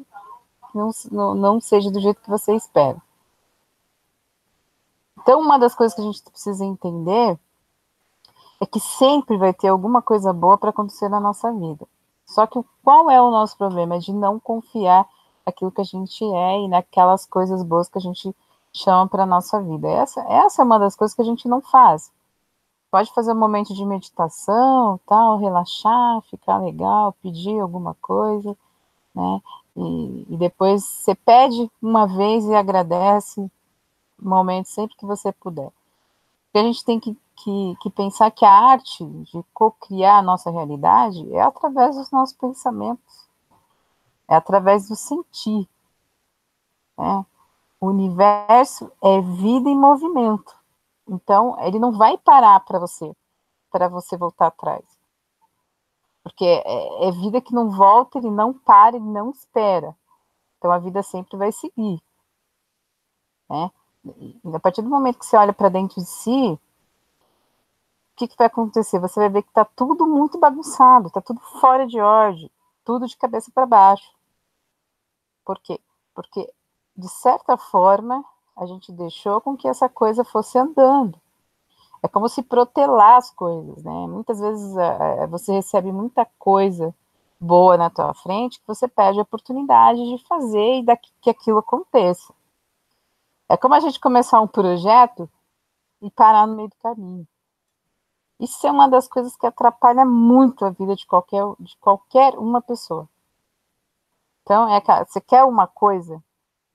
B: não seja do jeito que você espera. Então, uma das coisas que a gente precisa entender é que sempre vai ter alguma coisa boa para acontecer na nossa vida. Só que qual é o nosso problema? É de não confiar naquilo que a gente é e naquelas coisas boas que a gente chama para a nossa vida. Essa é uma das coisas que a gente não faz. Pode fazer um momento de meditação, tal, relaxar, ficar legal, pedir alguma coisa, né? E depois você pede uma vez e agradece um momento sempre que você puder. Porque a gente tem que pensar que a arte de co-criar a nossa realidade é através dos nossos pensamentos, é através do sentir. Né? O universo é vida em movimento. Então, ele não vai parar para você voltar atrás. Porque é vida que não volta, ele não para, ele não espera. Então, a vida sempre vai seguir. Né? E a partir do momento que você olha para dentro de si, o que vai acontecer? Você vai ver que está tudo muito bagunçado, está tudo fora de ordem, tudo de cabeça para baixo. Por quê? Porque, de certa forma, a gente deixou com que essa coisa fosse andando. É como se protelar as coisas, né? Muitas vezes você recebe muita coisa boa na tua frente que você perde a oportunidade de fazer e que aquilo aconteça. É como a gente começar um projeto e parar no meio do caminho. Isso é uma das coisas que atrapalha muito a vida de qualquer uma pessoa. Então, você quer uma coisa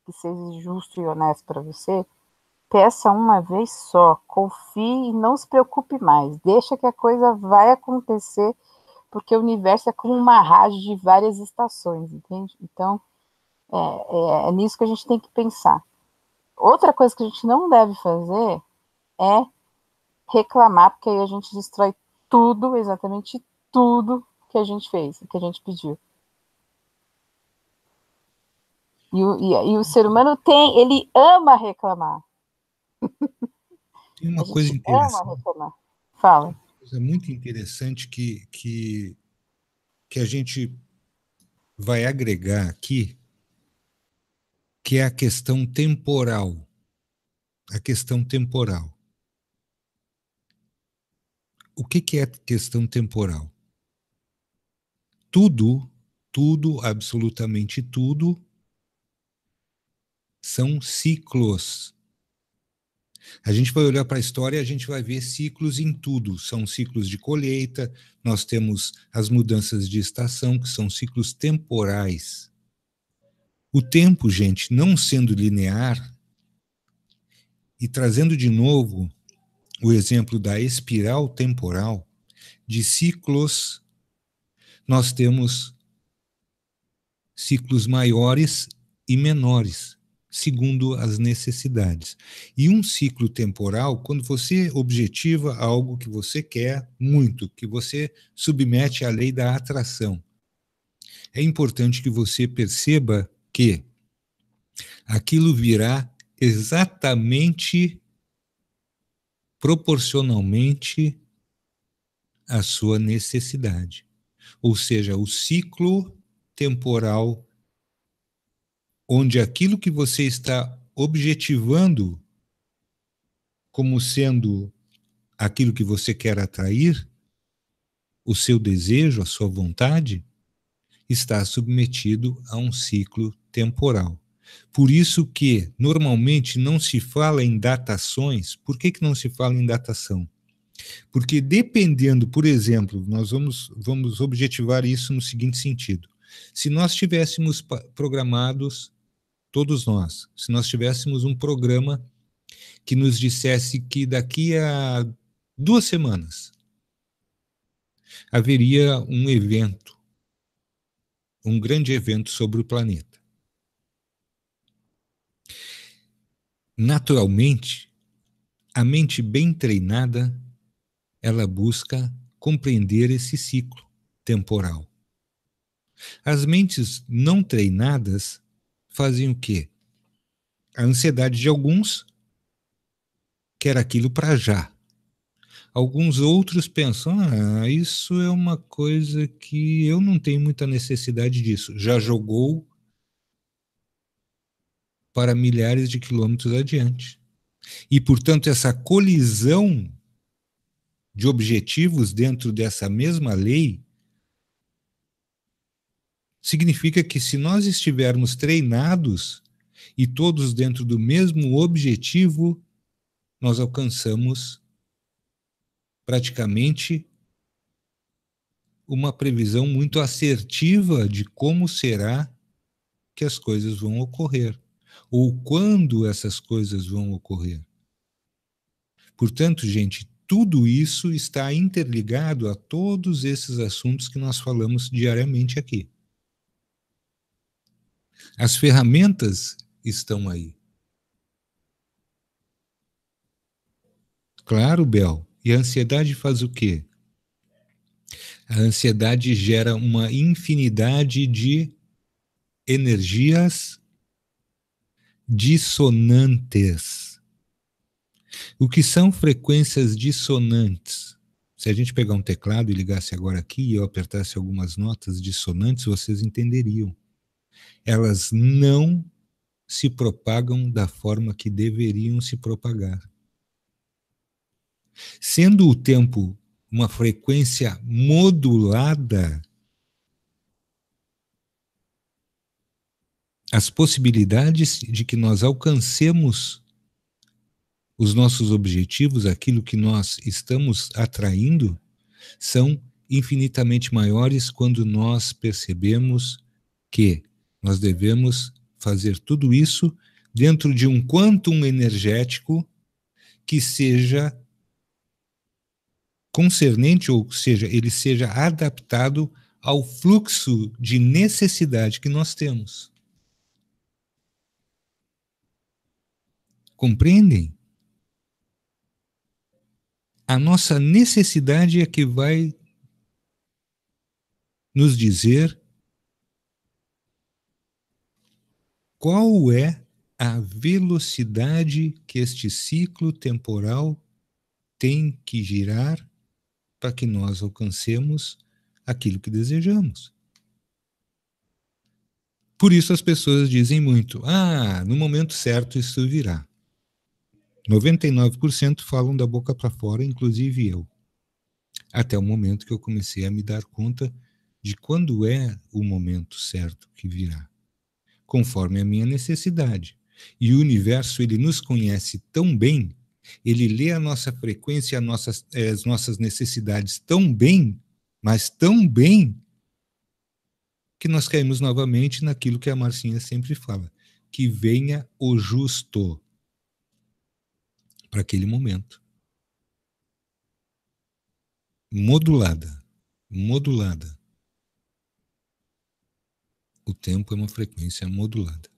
B: que seja justo e honesto para você, peça uma vez só, confie e não se preocupe mais, deixa que a coisa vai acontecer, porque o universo é como uma rádio de várias estações, entende? Então, é nisso que a gente tem que pensar. Outra coisa que a gente não deve fazer é reclamar, porque aí a gente destrói tudo, exatamente tudo que a gente fez, que a gente pediu. E o ser humano ele ama reclamar.
A: Tem
B: A
A: uma coisa
B: gente ama
A: interessante,
B: reclamar. Fala.
A: coisa muito interessante que a gente vai agregar aqui, que é a questão temporal. A questão temporal. O que é questão temporal? Tudo, absolutamente tudo, são ciclos. A gente vai olhar para a história e a gente vai ver ciclos em tudo. São ciclos de colheita, nós temos as mudanças de estação, que são ciclos temporais. O tempo, gente, não sendo linear, e trazendo de novo o exemplo da espiral temporal, de ciclos, nós temos ciclos maiores e menores, segundo as necessidades. E um ciclo temporal, quando você objetiva algo que você quer muito, que você submete à lei da atração, é importante que você perceba que aquilo virá exatamente proporcionalmente à sua necessidade. Ou seja, o ciclo temporal onde aquilo que você está objetivando como sendo aquilo que você quer atrair, o seu desejo, a sua vontade, está submetido a um ciclo temporal. Por isso que normalmente não se fala em datações. Por que não se fala em datação? Porque dependendo, por exemplo, nós vamos objetivar isso no seguinte sentido. Se nós tivéssemos programados, todos nós, se nós tivéssemos um programa que nos dissesse que daqui a 2 semanas haveria um evento, um grande evento sobre o planeta. Naturalmente, a mente bem treinada, ela busca compreender esse ciclo temporal. As mentes não treinadas fazem o quê? A ansiedade de alguns quer aquilo para já. Alguns outros pensam, isso é uma coisa que eu não tenho muita necessidade disso. Já jogou para milhares de quilômetros adiante. E, portanto, essa colisão de objetivos dentro dessa mesma lei significa que se nós estivermos treinados e todos dentro do mesmo objetivo, nós alcançamos praticamente uma previsão muito assertiva de como será que as coisas vão ocorrer, ou quando essas coisas vão ocorrer. Portanto, gente, tudo isso está interligado a todos esses assuntos que nós falamos diariamente aqui. As ferramentas estão aí. Claro, Bel. E a ansiedade faz o quê? A ansiedade gera uma infinidade de energias dissonantes. O que são frequências dissonantes? Se a gente pegar um teclado e ligasse agora aqui e eu apertasse algumas notas dissonantes, vocês entenderiam. Elas não se propagam da forma que deveriam se propagar. Sendo o tempo uma frequência modulada, as possibilidades de que nós alcancemos os nossos objetivos, aquilo que nós estamos atraindo, são infinitamente maiores quando nós percebemos que nós devemos fazer tudo isso dentro de um quantum energético que seja concernente, ou seja, ele seja adaptado ao fluxo de necessidade que nós temos. Compreendem? A nossa necessidade é que vai nos dizer qual é a velocidade que este ciclo temporal tem que girar para que nós alcancemos aquilo que desejamos. Por isso as pessoas dizem muito, no momento certo isso virá. 99% falam da boca para fora, inclusive eu. Até o momento que eu comecei a me dar conta de quando é o momento certo que virá, conforme a minha necessidade. E o universo, ele nos conhece tão bem, ele lê a nossa frequência, as nossas necessidades tão bem, mas tão bem, que nós caímos novamente naquilo que a Marcinha sempre fala, que venha o justo para aquele momento. Modulada. O tempo é uma frequência modulada.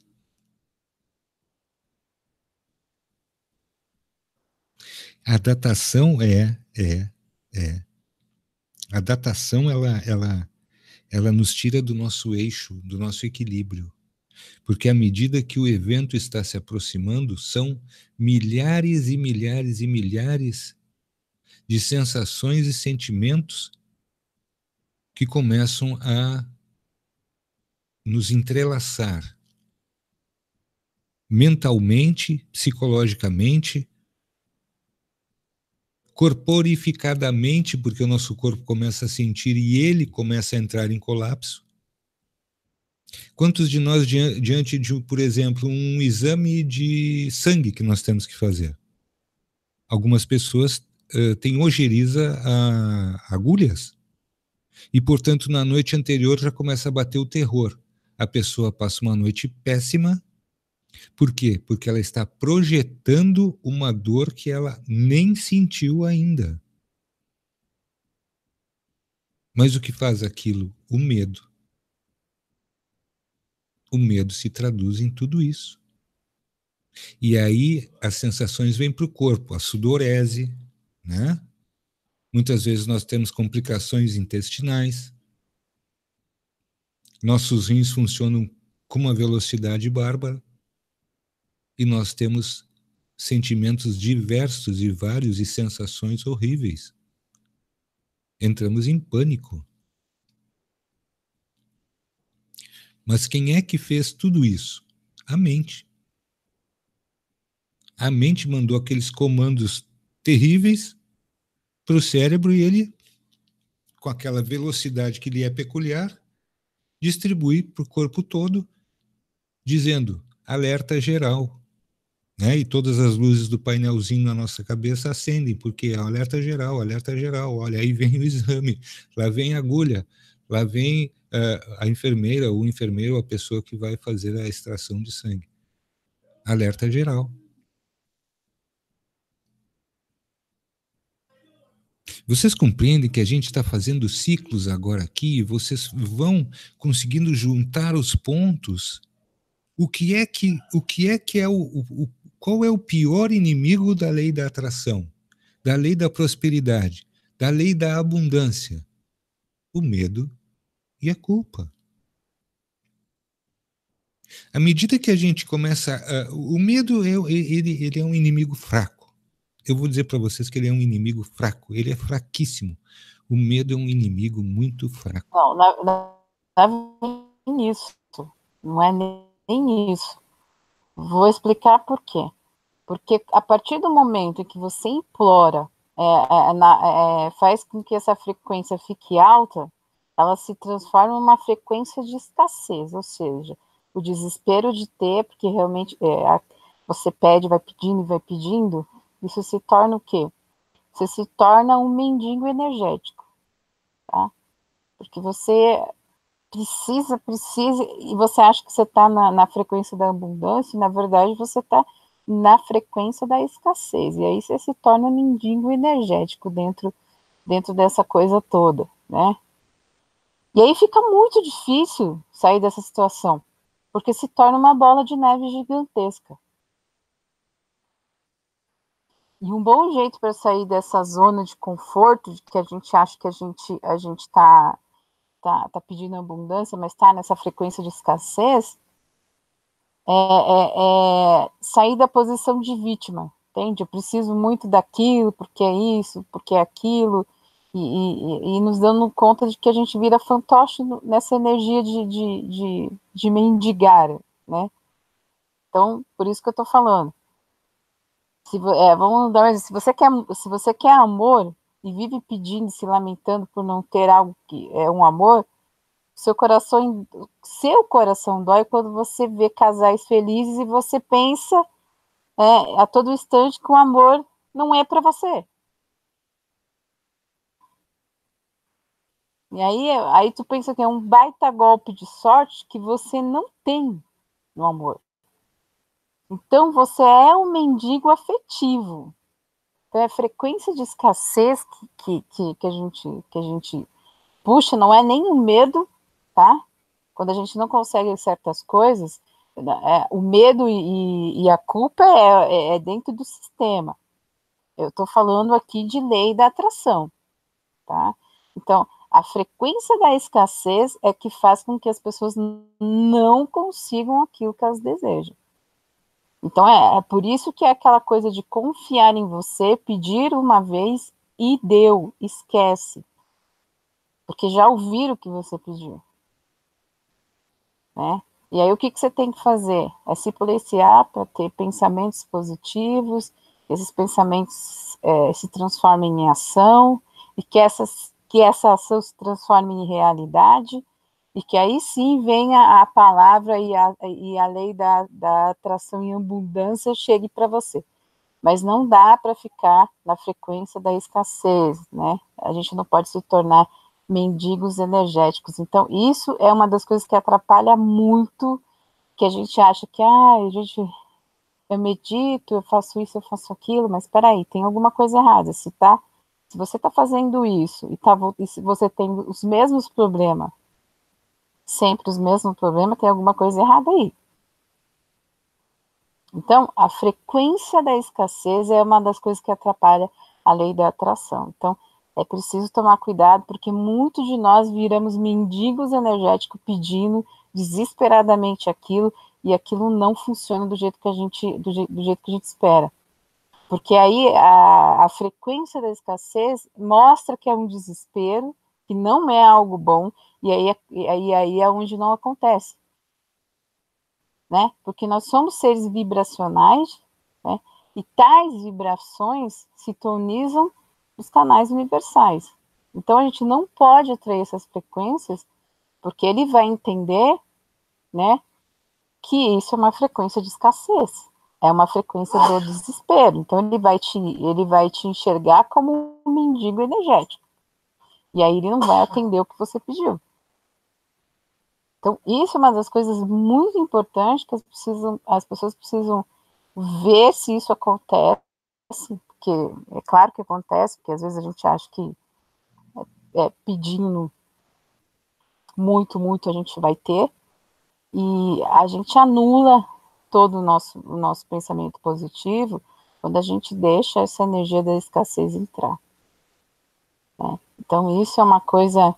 A: A datação A datação, ela nos tira do nosso eixo, do nosso equilíbrio. Porque à medida que o evento está se aproximando, são milhares e milhares e milhares de sensações e sentimentos que começam a nos entrelaçar mentalmente, psicologicamente, corporificadamente, porque o nosso corpo começa a sentir e ele começa a entrar em colapso. Quantos de nós, diante de, por exemplo, um exame de sangue que nós temos que fazer? Algumas pessoas têm ojeriza a agulhas e, portanto, na noite anterior já começa a bater o terror. A pessoa passa uma noite péssima. Por quê? Porque ela está projetando uma dor que ela nem sentiu ainda. Mas o que faz aquilo? O medo. O medo se traduz em tudo isso. E aí as sensações vêm para o corpo, a sudorese, né? Muitas vezes nós temos complicações intestinais, nossos rins funcionam com uma velocidade bárbara e nós temos sentimentos diversos e vários e sensações horríveis. Entramos em pânico. Mas quem é que fez tudo isso? A mente. A mente mandou aqueles comandos terríveis para o cérebro e ele, com aquela velocidade que lhe é peculiar, distribui para o corpo todo, dizendo alerta geral. Né? E todas as luzes do painelzinho na nossa cabeça acendem, porque é alerta geral, olha, aí vem o exame, lá vem a agulha, lá vem a enfermeira, ou o enfermeiro, a pessoa que vai fazer a extração de sangue. Alerta geral. Vocês compreendem que a gente está fazendo ciclos agora aqui, vocês vão conseguindo juntar os pontos. Qual é o pior inimigo da lei da atração, da lei da prosperidade, da lei da abundância? O medo e a culpa. À medida que a gente começa... o medo, ele é um inimigo fraco. Eu vou dizer para vocês que ele é um inimigo fraco. Ele é fraquíssimo. O medo é um inimigo muito fraco.
B: Não é nem isso. Não é nem isso. Vou explicar por quê. Porque a partir do momento que você implora, faz com que essa frequência fique alta, ela se transforma em uma frequência de escassez, ou seja, o desespero de ter, porque realmente você pede, vai pedindo, isso se torna o quê? Você se torna um mendigo energético, tá? Porque você precisa, e você acha que você está na frequência da abundância, e na verdade você está na frequência da escassez, e aí você se torna um mendigo energético dentro dessa coisa toda, né? E aí fica muito difícil sair dessa situação, porque se torna uma bola de neve gigantesca. E um bom jeito para sair dessa zona de conforto, de que a gente acha que a gente tá pedindo abundância, mas está nessa frequência de escassez, é sair da posição de vítima, entende? Eu preciso muito daquilo, porque é isso, porque é aquilo, e nos dando conta de que a gente vira fantoche nessa energia de mendigar, né? Então, por isso que eu estou falando. Vamos dar um exemplo. Se você quer amor e vive pedindo, se lamentando por não ter algo que é um amor, seu coração dói quando você vê casais felizes e você pensa a todo instante que o amor não é para você. E aí tu pensa que é um baita golpe de sorte que você não tem no amor. Então você é um mendigo afetivo. Então a frequência de escassez que a gente puxa não é nem o medo, tá? Quando a gente não consegue certas coisas, o medo e a culpa é dentro do sistema. Eu estou falando aqui de lei da atração, tá? Então, a frequência da escassez é que faz com que as pessoas não consigam aquilo que elas desejam. Então, é por isso que é aquela coisa de confiar em você, pedir uma vez e deu, esquece. Porque já ouviram o que você pediu, né? E aí o que você tem que fazer? É se policiar para ter pensamentos positivos, esses pensamentos se transformem em ação, e que essa ação se transforme em realidade, e que aí sim venha a palavra e a lei da atração e abundância chegue para você. Mas não dá para ficar na frequência da escassez, né? A gente não pode se tornar mendigos energéticos. Então, isso é uma das coisas que atrapalha muito, que a gente acha que, eu medito, eu faço isso, eu faço aquilo, mas espera aí, tem alguma coisa errada. Se você está fazendo isso e se você tem os mesmos problemas, sempre os mesmos problemas, tem alguma coisa errada aí. Então, a frequência da escassez é uma das coisas que atrapalha a lei da atração. Então, é preciso tomar cuidado, porque muitos de nós viramos mendigos energéticos pedindo desesperadamente aquilo, e aquilo não funciona do jeito que a gente espera. Porque aí a frequência da escassez mostra que é um desespero, que não é algo bom, e aí é onde não acontece. Né? Porque nós somos seres vibracionais, né? E tais vibrações sintonizam os canais universais. Então a gente não pode atrair essas frequências, porque ele vai entender, né, que isso é uma frequência de escassez, é uma frequência do desespero. Então ele vai te enxergar como um mendigo energético. E aí ele não vai atender o que você pediu. Então, isso é uma das coisas muito importantes que as pessoas precisam ver se isso acontece, porque é claro que acontece, porque às vezes a gente acha que pedindo muito, muito a gente vai ter, e a gente anula todo o nosso pensamento positivo quando a gente deixa essa energia da escassez entrar. Né? Então, isso é uma coisa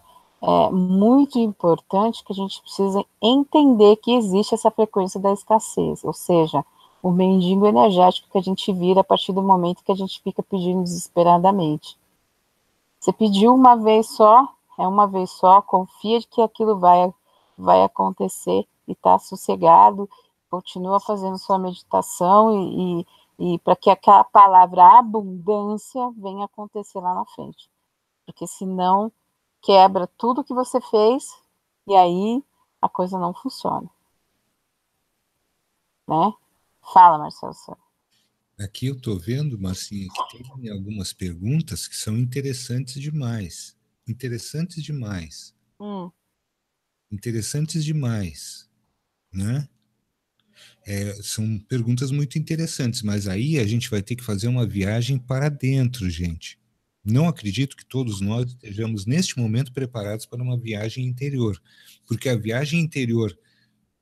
B: muito importante, que a gente precisa entender que existe essa frequência da escassez, ou seja, o mendigo energético que a gente vira a partir do momento que a gente fica pedindo desesperadamente. Você pediu uma vez só, é uma vez só, confia de que aquilo vai acontecer e está sossegado, continua fazendo sua meditação e para que aquela palavra abundância venha acontecer lá na frente. Porque senão quebra tudo que você fez e aí a coisa não funciona. Né? Fala, Marcelo.
A: Aqui eu estou vendo, Marcinha, que tem algumas perguntas que são interessantes demais. Interessantes demais. Interessantes demais. Né? São perguntas muito interessantes, mas aí a gente vai ter que fazer uma viagem para dentro, gente. Não acredito que todos nós estejamos, neste momento, preparados para uma viagem interior, porque a viagem interior,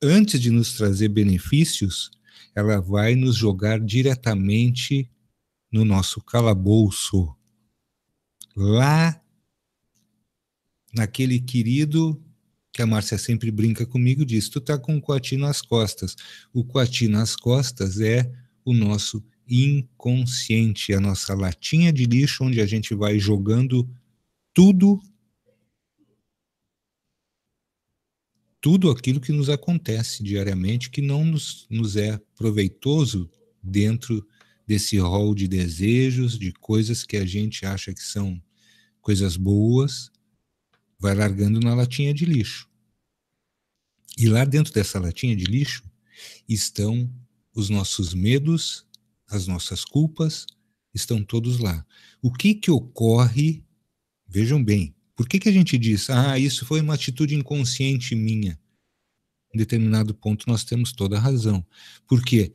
A: antes de nos trazer benefícios, ela vai nos jogar diretamente no nosso calabouço, lá naquele querido que a Márcia sempre brinca comigo, diz, tu tá com o coati nas costas. O coati nas costas é o nosso inconsciente, a nossa latinha de lixo onde a gente vai jogando tudo aquilo que nos acontece diariamente, que não nos é proveitoso dentro desse rol de desejos, de coisas que a gente acha que são coisas boas, vai largando na latinha de lixo. E lá dentro dessa latinha de lixo estão os nossos medos, as nossas culpas, estão todos lá. O que ocorre, vejam bem, por que a gente diz, isso foi uma atitude inconsciente minha? Em determinado ponto nós temos toda a razão. Porque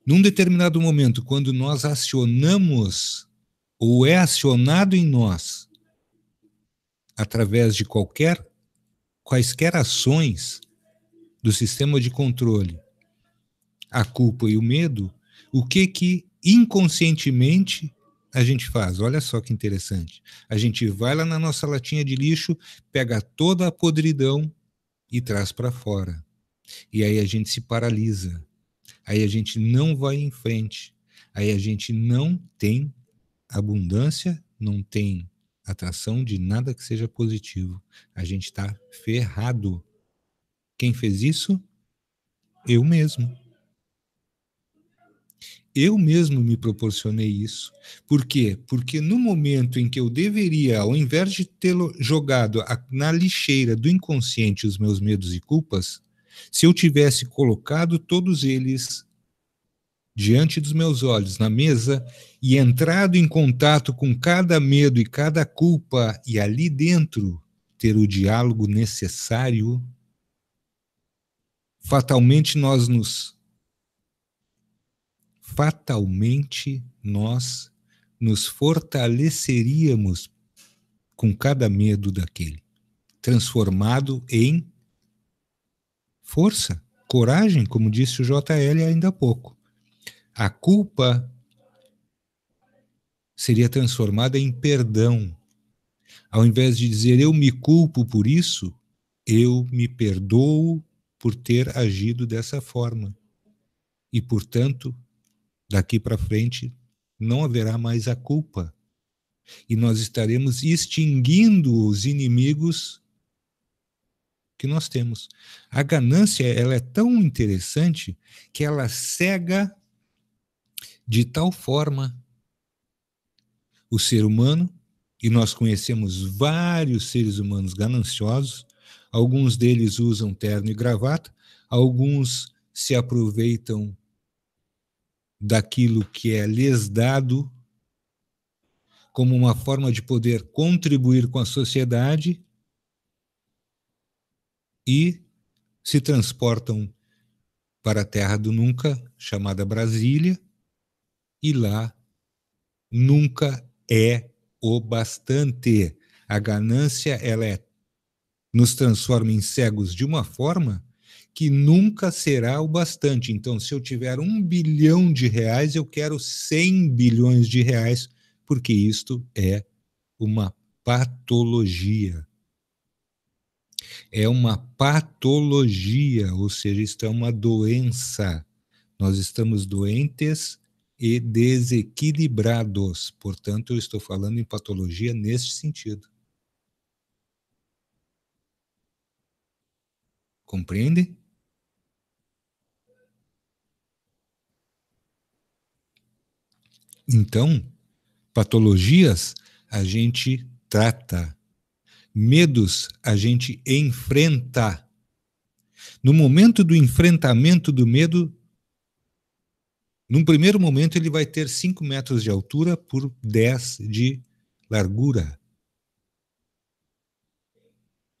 A: num determinado momento, quando nós acionamos, ou é acionado em nós, através de quaisquer ações do sistema de controle, a culpa e o medo, o que inconscientemente a gente faz? Olha só que interessante. A gente vai lá na nossa latinha de lixo, pega toda a podridão e traz para fora. E aí a gente se paralisa. Aí a gente não vai em frente. Aí a gente não tem abundância, não tem atração de nada que seja positivo. A gente está ferrado. Quem fez isso? Eu mesmo. Eu mesmo me proporcionei isso. Por quê? Porque no momento em que eu deveria, ao invés de tê-lo jogado na lixeira do inconsciente os meus medos e culpas, se eu tivesse colocado todos eles diante dos meus olhos, na mesa, e entrado em contato com cada medo e cada culpa, e ali dentro ter o diálogo necessário, fatalmente nós nos fortaleceríamos com cada medo daquele, transformado em força, coragem, como disse o JL ainda há pouco. A culpa seria transformada em perdão. Ao invés de dizer eu me culpo por isso, eu me perdoo por ter agido dessa forma. E, portanto, daqui para frente, não haverá mais a culpa. E nós estaremos extinguindo os inimigos que nós temos. A ganância, ela é tão interessante que ela cega de tal forma o ser humano, e nós conhecemos vários seres humanos gananciosos, alguns deles usam terno e gravata, alguns se aproveitam daquilo que é lhes dado como uma forma de poder contribuir com a sociedade e se transportam para a terra do nunca, chamada Brasília, e lá nunca é o bastante. A ganância, nos transforma em cegos de uma forma que nunca será o bastante. Então, se eu tiver 1 bilhão de reais, eu quero 100 bilhões de reais, porque isto é uma patologia. É uma patologia, ou seja, isto é uma doença. Nós estamos doentes e desequilibrados. Portanto, eu estou falando em patologia neste sentido. Compreende? Então, patologias a gente trata. Medos a gente enfrenta. No momento do enfrentamento do medo, num primeiro momento ele vai ter 5 metros de altura por 10 de largura.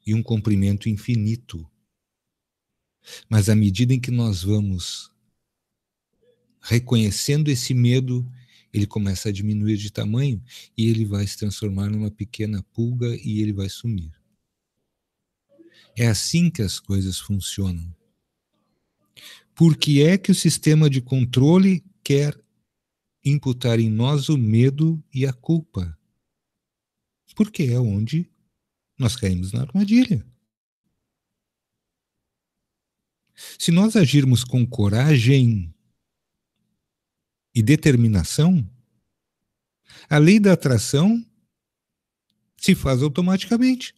A: E um comprimento infinito. Mas à medida em que nós vamos reconhecendo esse medo, ele começa a diminuir de tamanho e ele vai se transformar numa pequena pulga e ele vai sumir. É assim que as coisas funcionam. Por que é que o sistema de controle quer imputar em nós o medo e a culpa. Porque é onde nós caímos na armadilha. Se nós agirmos com coragem e determinação, a lei da atração se faz automaticamente.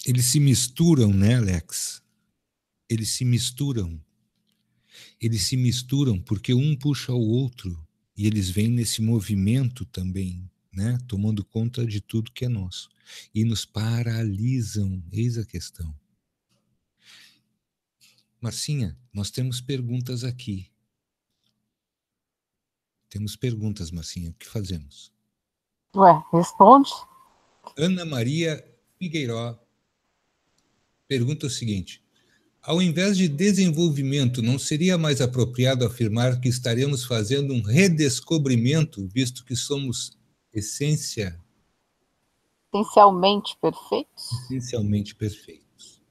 A: Eles se misturam, né, Alex? Eles se misturam. Eles se misturam porque um puxa o outro e eles vêm nesse movimento também, né, tomando conta de tudo que é nosso. E nos paralisam, eis a questão. Marcinha, nós temos perguntas aqui. Temos perguntas, Marcinha, o que fazemos?
B: Ué, responde.
A: Ana Maria Figueiró pergunta o seguinte: ao invés de desenvolvimento, não seria mais apropriado afirmar que estaremos fazendo um redescobrimento, visto que somos
B: Essencialmente perfeitos?
A: essencialmente perfeitos?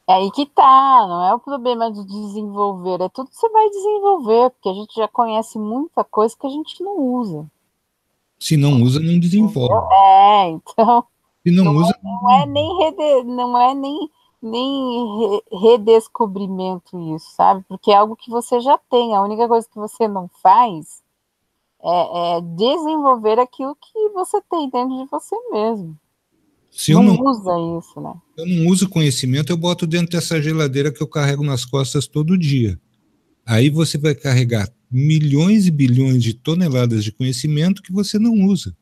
B: É aí que tá, não é o problema de desenvolver, é tudo que você vai desenvolver, porque a gente já conhece muita coisa que a gente não usa.
A: Se não usa, não
B: Entendeu?
A: desenvolve.
B: Então,
A: Se não usa, não
B: não é
A: desenvolve.
B: nem, não é nem redescobrimento isso, sabe? Porque é algo que você já tem, a única coisa que você não faz é desenvolver aquilo que você tem dentro de você mesmo.
A: Se eu
B: Não
A: não,
B: usa isso, né?
A: eu não uso conhecimento, eu boto dentro dessa geladeira que eu carrego nas costas todo dia. Aí você vai carregar milhões e bilhões de toneladas de conhecimento que você não usa.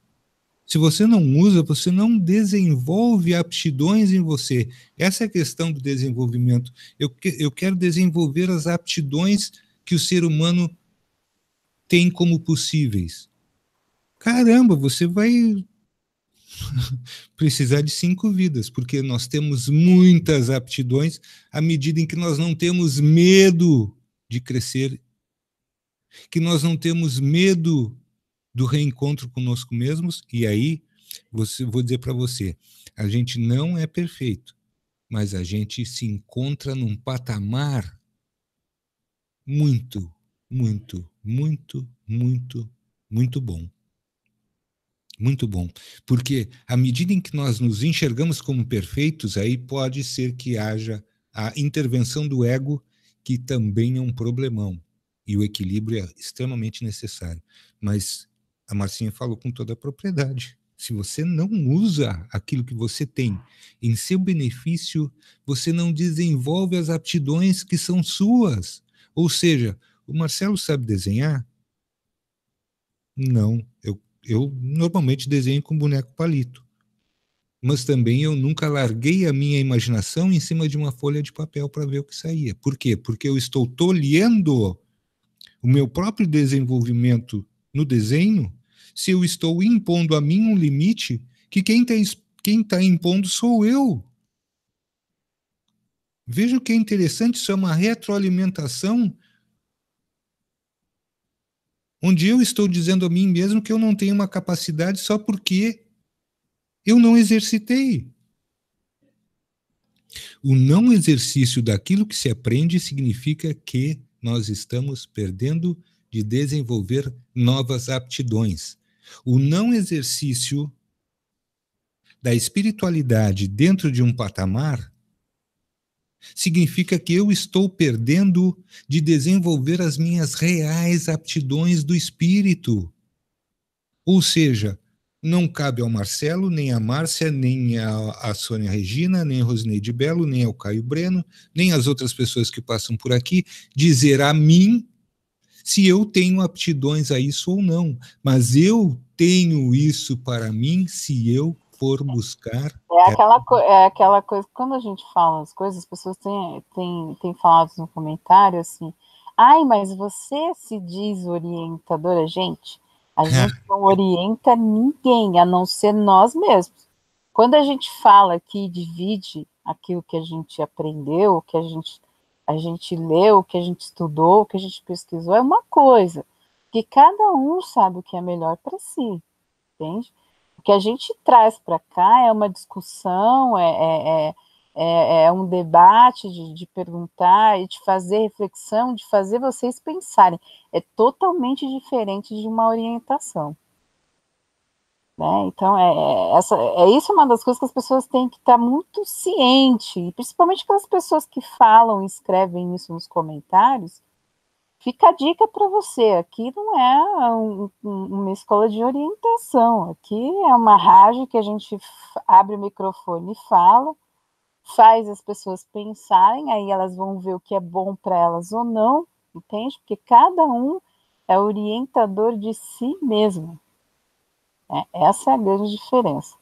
A: Se você não usa, você não desenvolve aptidões em você. Essa é a questão do desenvolvimento. Eu quero desenvolver as aptidões que o ser humano tem como possíveis. Caramba, você vai precisar de 5 vidas, porque nós temos muitas aptidões à medida em que nós não temos medo de crescer, que nós não temos medo do reencontro conosco mesmos, e aí vou dizer para você, a gente não é perfeito, mas a gente se encontra num patamar muito, muito, muito, muito, muito bom. Muito bom. Porque à medida em que nós nos enxergamos como perfeitos, aí pode ser que haja a intervenção do ego, que também é um problemão. E o equilíbrio é extremamente necessário. Mas a Marcinha falou com toda a propriedade. Se você não usa aquilo que você tem em seu benefício, você não desenvolve as aptidões que são suas. Ou seja, o Marcelo sabe desenhar? Não. Eu normalmente desenho com boneco palito. Mas também eu nunca larguei a minha imaginação em cima de uma folha de papel para ver o que saía. Por quê? Porque eu estou tolhendo o meu próprio desenvolvimento no desenho se eu estou impondo a mim um limite que quem tá impondo sou eu. Veja o que é interessante, isso é uma retroalimentação onde eu estou dizendo a mim mesmo que eu não tenho uma capacidade só porque eu não exercitei. O não exercício daquilo que se aprende significa que nós estamos perdendo de desenvolver novas aptidões. O não exercício da espiritualidade dentro de um patamar significa que eu estou perdendo de desenvolver as minhas reais aptidões do espírito. Ou seja, não cabe ao Marcelo, nem à Márcia, nem à Sônia Regina, nem a Rosineide Belo, nem ao Caio Breno, nem às outras pessoas que passam por aqui, dizer a mim se eu tenho aptidões a isso ou não. Mas eu tenho isso para mim se eu for buscar.
B: É aquela coisa, quando a gente fala as coisas, as pessoas têm falado no comentário assim, ai, mas você se diz orientadora, gente, a gente não orienta ninguém, a não ser nós mesmos. Quando a gente fala que divide aquilo que a gente aprendeu, que a gente leu, que a gente estudou, que a gente pesquisou, é uma coisa, que cada um sabe o que é melhor para si, entende? O que a gente traz para cá é uma discussão, é um debate de perguntar e de fazer reflexão, de fazer vocês pensarem. É totalmente diferente de uma orientação. Né? Então, isso é uma das coisas que as pessoas têm que estar muito ciente, principalmente aquelas pessoas que falam e escrevem isso nos comentários. Fica a dica para você, aqui não é uma escola de orientação, aqui é uma rádio que a gente abre o microfone e fala, faz as pessoas pensarem, aí elas vão ver o que é bom para elas ou não, entende? Porque cada um é orientador de si mesmo. Essa é a grande diferença.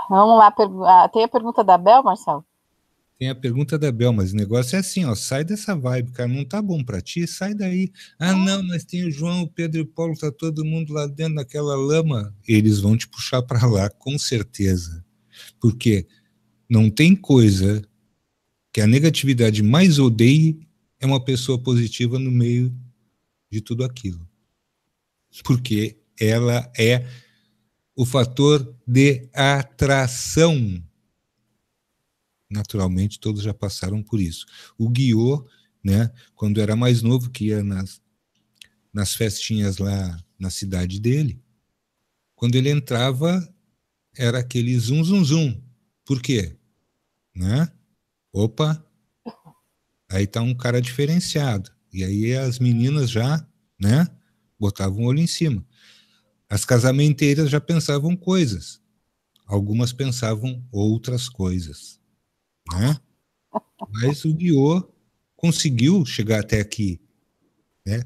B: Vamos lá, tem a pergunta da Bel, Marcelo?
A: Tem a pergunta da Bel, mas o negócio é assim, ó, sai dessa vibe, cara, não tá bom pra ti, sai daí. Ah, não, mas tem o João, o Pedro e o Paulo, tá todo mundo lá dentro daquela lama. Eles vão te puxar pra lá, com certeza. Porque não tem coisa que a negatividade mais odeie é uma pessoa positiva no meio de tudo aquilo. Porque ela é o fator de atração. Naturalmente, todos já passaram por isso. O Guiô, né, quando era mais novo, que ia nas festinhas lá na cidade dele, quando ele entrava, era aquele zum, zum, zum. Por quê? Né? Opa, aí tá um cara diferenciado. E aí as meninas já, né, botavam o olho em cima. As casamenteiras já pensavam coisas. Algumas pensavam outras coisas, né? Mas o Guiô conseguiu chegar até aqui, né?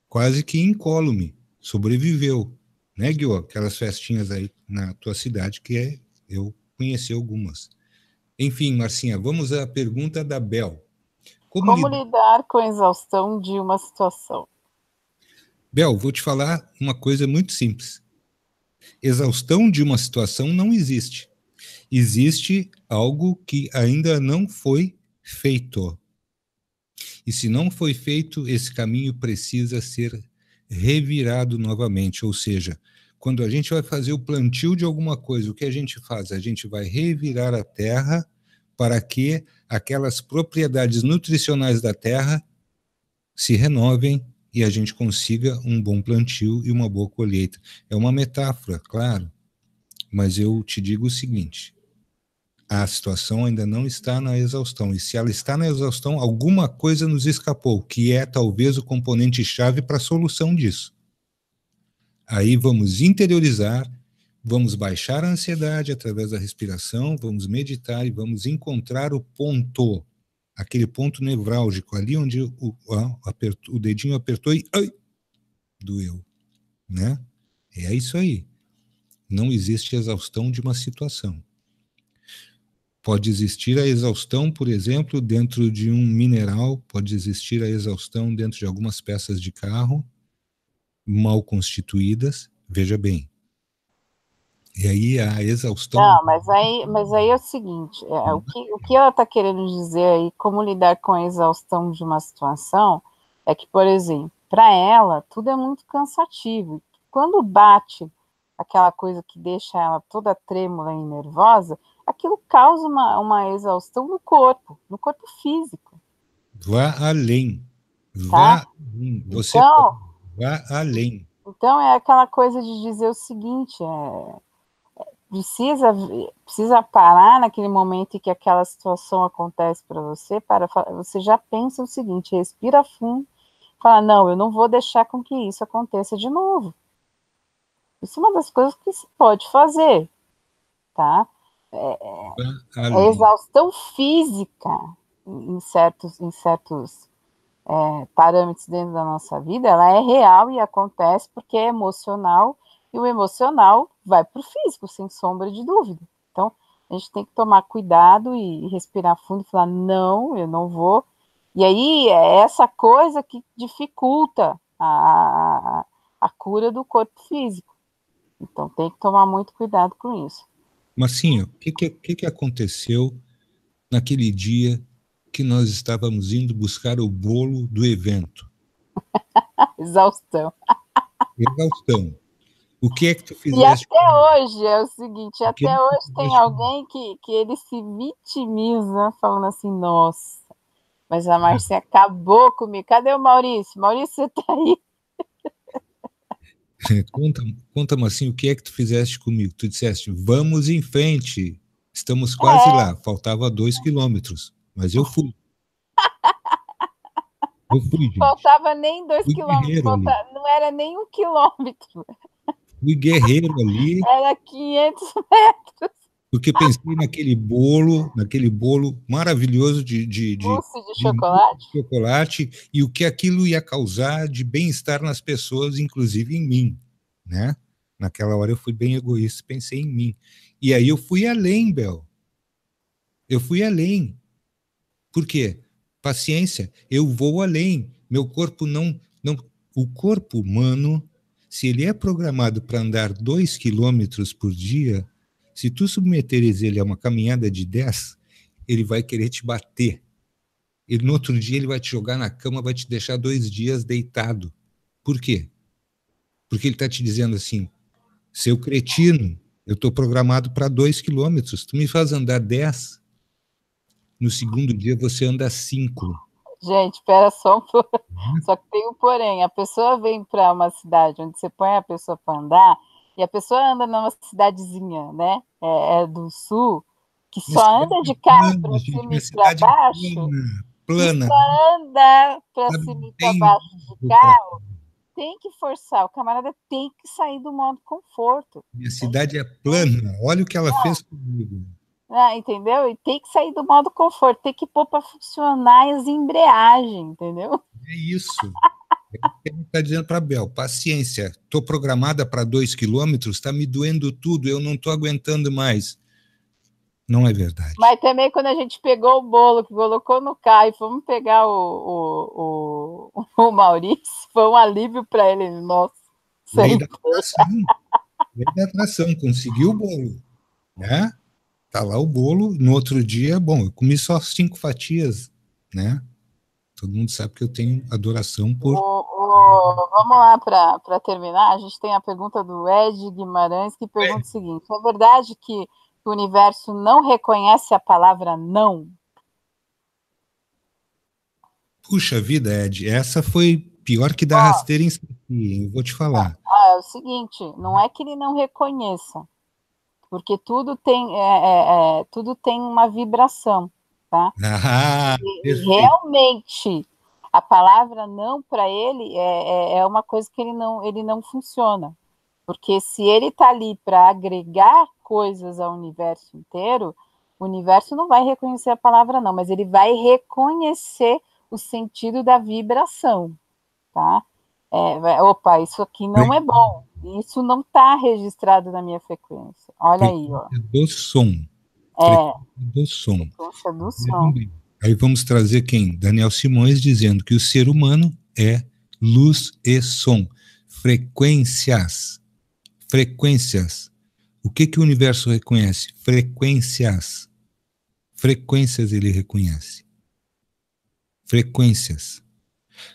A: Quase que incólume, sobreviveu, né, Guiô? Aquelas festinhas aí na tua cidade eu conheci algumas. Enfim, Marcinha, vamos à pergunta da Bel.
B: Como lidar com a exaustão de uma situação?
A: Bel, vou te falar uma coisa muito simples. Exaustão de uma situação não existe. Existe algo que ainda não foi feito. E se não foi feito, esse caminho precisa ser revirado novamente. Ou seja, quando a gente vai fazer o plantio de alguma coisa, o que a gente faz? A gente vai revirar a terra para que aquelas propriedades nutricionais da terra se renovem e a gente consiga um bom plantio e uma boa colheita. É uma metáfora, claro, mas eu te digo o seguinte: a situação ainda não está na exaustão. E se ela está na exaustão, alguma coisa nos escapou, que é talvez o componente-chave para a solução disso. Aí vamos interiorizar, vamos baixar a ansiedade através da respiração, vamos meditar e vamos encontrar o ponto, aquele ponto nevrálgico, ali onde o dedinho apertou e ai, doeu, né? É isso aí. Não existe exaustão de uma situação. Pode existir a exaustão, por exemplo, dentro de um mineral, pode existir a exaustão dentro de algumas peças de carro mal constituídas, veja bem. E aí a exaustão...
B: Não, mas aí é o seguinte, o que ela está querendo dizer aí, como lidar com a exaustão de uma situação, é que, por exemplo, para ela, tudo é muito cansativo. Quando bate aquela coisa que deixa ela toda trêmula e nervosa, aquilo causa uma exaustão no corpo físico,
A: Vá além.
B: tá?
A: Vá além. Você pode.
B: Então,
A: Vá além.
B: então é aquela coisa de dizer o seguinte, precisa parar naquele momento em que aquela situação acontece para você, você já pensa o seguinte, respira fundo, fala, não, eu não vou deixar com que isso aconteça de novo. Isso é uma das coisas que se pode fazer, tá?
A: Vá
B: A
A: além.
B: exaustão física em certos parâmetros dentro da nossa vida, ela é real e acontece porque é emocional, e o emocional vai para o físico, sem sombra de dúvida. Então, a gente tem que tomar cuidado e respirar fundo e falar, não, eu não vou. E aí, é essa coisa que dificulta a cura do corpo físico. Então, tem que tomar muito cuidado com isso.
A: Marcinho, o que aconteceu naquele dia que nós estávamos indo buscar o bolo do evento?
B: Exaustão.
A: Exaustão. O que é que tu
B: E
A: fizeste
B: até
A: comigo?
B: hoje é o seguinte,
A: O que é
B: até
A: que tu
B: hoje tem
A: fizeste comigo?
B: alguém que ele se vitimiza falando assim, nossa, mas a Márcia acabou comigo. Cadê o Maurício? Maurício, você tá aí?
A: Conta-me assim, o que é que tu fizeste comigo? Tu disseste, vamos em frente, estamos quase
B: É,
A: lá, faltava 2 quilômetros, mas eu fui, gente,
B: faltava nem dois
A: fui
B: quilômetros,
A: guerreiro ali,
B: não era nem 1 quilômetro,
A: fui guerreiro ali,
B: era 500 metros.
A: porque pensei naquele bolo maravilhoso
B: Mousse de
A: de mousse
B: chocolate?
A: de chocolate e o que aquilo ia causar de bem-estar nas pessoas, inclusive em mim, né? Naquela hora eu fui bem egoísta, pensei em mim. E aí eu fui além, Bel. Eu fui além. Por quê? Paciência, eu vou além. Meu corpo não. O corpo humano, se ele é programado para andar 2 quilômetros por dia, se tu submeteres ele a uma caminhada de 10, ele vai querer te bater. Ele, no outro dia ele vai te jogar na cama, vai te deixar 2 dias deitado. Por quê? Porque ele está te dizendo assim, seu cretino, eu estou programado para 2 quilômetros, tu me faz andar 10, no segundo dia você anda 5.
B: Gente, espera só um pouco. Só que tem um porém. A pessoa vem para uma cidade onde você põe a pessoa para andar, e a pessoa anda numa cidadezinha, né? É do sul, que
A: Minha
B: só
A: cidade
B: anda
A: é
B: de carro
A: plana,
B: para
A: gente.
B: cima
A: Minha
B: e para
A: cidade é
B: baixo,
A: plana,
B: e
A: plana.
B: só anda para
A: Sabe?
B: cima
A: Não
B: e para
A: tem
B: baixo de
A: morro pra...
B: carro, tem que forçar. O camarada tem que sair do modo conforto.
A: Minha
B: Entende?
A: cidade é plana. Olha o que ela fez comigo.
B: Entendeu? E tem que sair do modo conforto, tem que pôr para funcionar as embreagens, entendeu?
A: É isso. É o que ele está dizendo para a Bel. Paciência. Estou programada para 2 quilômetros, está me doendo tudo, eu não estou aguentando mais. Não é verdade.
B: Mas também quando a gente pegou o bolo que colocou no carro e fomos pegar o Maurício, foi um alívio para ele. Nossa,
A: Lei da
B: sempre.
A: atração. Lei da atração. Conseguiu o bolo, né? Tá lá o bolo. No outro dia, bom, eu comi só 5 fatias, né? Todo mundo sabe que eu tenho adoração por...
B: Vamos lá para terminar. A gente tem a pergunta do Ed Guimarães que pergunta o seguinte: é verdade que o universo não reconhece a palavra não?
A: Puxa vida, Ed, essa foi pior que dar
B: Ó,
A: rasteira em si, hein? Eu vou te falar.
B: é o seguinte: não é que ele não reconheça, porque tudo tem uma vibração, tá?
A: Ah,
B: E
A: perfeito.
B: realmente a palavra não para ele é uma coisa que ele não funciona. Porque se ele está ali para agregar coisas ao universo inteiro, o universo não vai reconhecer a palavra não, mas ele vai reconhecer o sentido da vibração, tá? Opa, isso aqui não é bom. Isso não está registrado na minha frequência. Olha aí, ó.
A: Frequência do som. Frequência
B: É,
A: do som.
B: frequência do
A: Vejam
B: som.
A: bem. Aí vamos trazer quem? Daniel Simões dizendo que o ser humano é luz e som. Frequências. Frequências. O que que o universo reconhece? Frequências. Frequências ele reconhece. Frequências.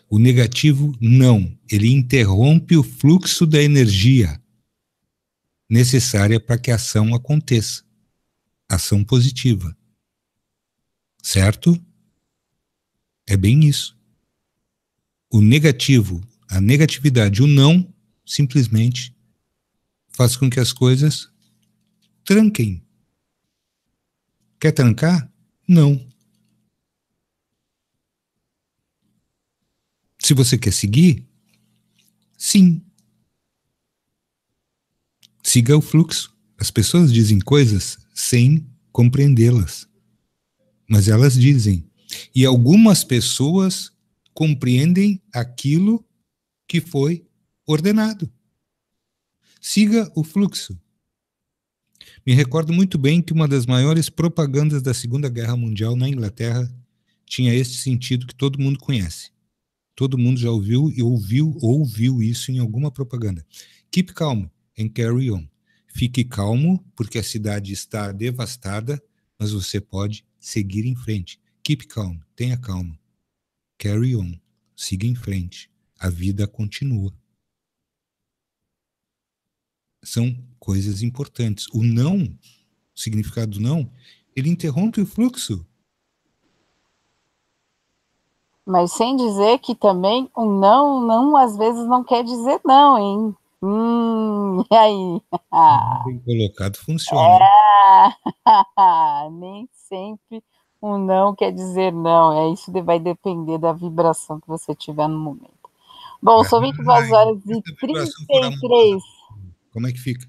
A: O negativo, não. Ele interrompe o fluxo da energia necessária para que a ação aconteça. Ação positiva. Certo? É bem isso. O negativo, a negatividade, o não, simplesmente faz com que as coisas tranquem. Quer trancar? Não. Se você quer seguir, sim. Siga o fluxo. As pessoas dizem coisas sem compreendê-las, mas elas dizem. E algumas pessoas compreendem aquilo que foi ordenado. Siga o fluxo. Me recordo muito bem que uma das maiores propagandas da Segunda Guerra Mundial na Inglaterra tinha este sentido que todo mundo conhece. Todo mundo já ouviu e ouviu isso em alguma propaganda. Keep calm and carry on. Fique calmo, porque a cidade está devastada, mas você pode seguir em frente. Keep calm, tenha calma. Carry on, siga em frente. A vida continua. são coisas importantes. O não, o significado do não, ele interrompe o fluxo.
B: Mas sem dizer que também o não às vezes não quer dizer não, hein? E aí?
A: Bem colocado, funciona, hein?
B: Nem sempre um não quer dizer não. Isso vai depender da vibração que você tiver no momento. Bom, são 22 horas
A: Se
B: e
A: a vibração for amorosa,
B: 33.
A: como é que fica?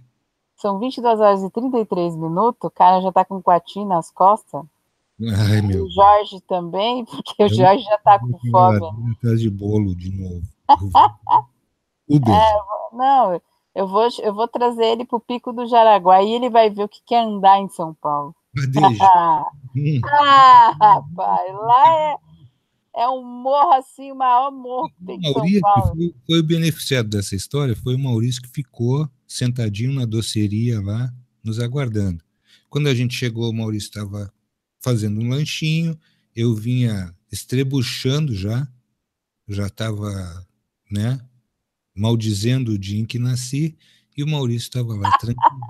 B: São 22 horas e 33 minutos. O cara já tá com coatinho nas costas.
A: Ai, meu
B: O
A: Deus.
B: Jorge também, porque o
A: Eu
B: Jorge já tá com fome.
A: atrás de bolo de novo. Uber.
B: Não, eu vou trazer ele pro Pico do Jaraguá e ele vai ver o que é andar em São Paulo.
A: Cadê, gente?
B: Rapaz, lá é um morro assim, o maior morro que tem
A: O
B: em São
A: Maurício
B: Paulo.
A: foi o beneficiado dessa história, foi o Maurício que ficou sentadinho na doceria lá, nos aguardando. Quando a gente chegou, o Maurício estava fazendo um lanchinho, eu vinha estrebuchando já estava, né, maldizendo o dia em que nasci, e o Maurício estava lá tranquilo.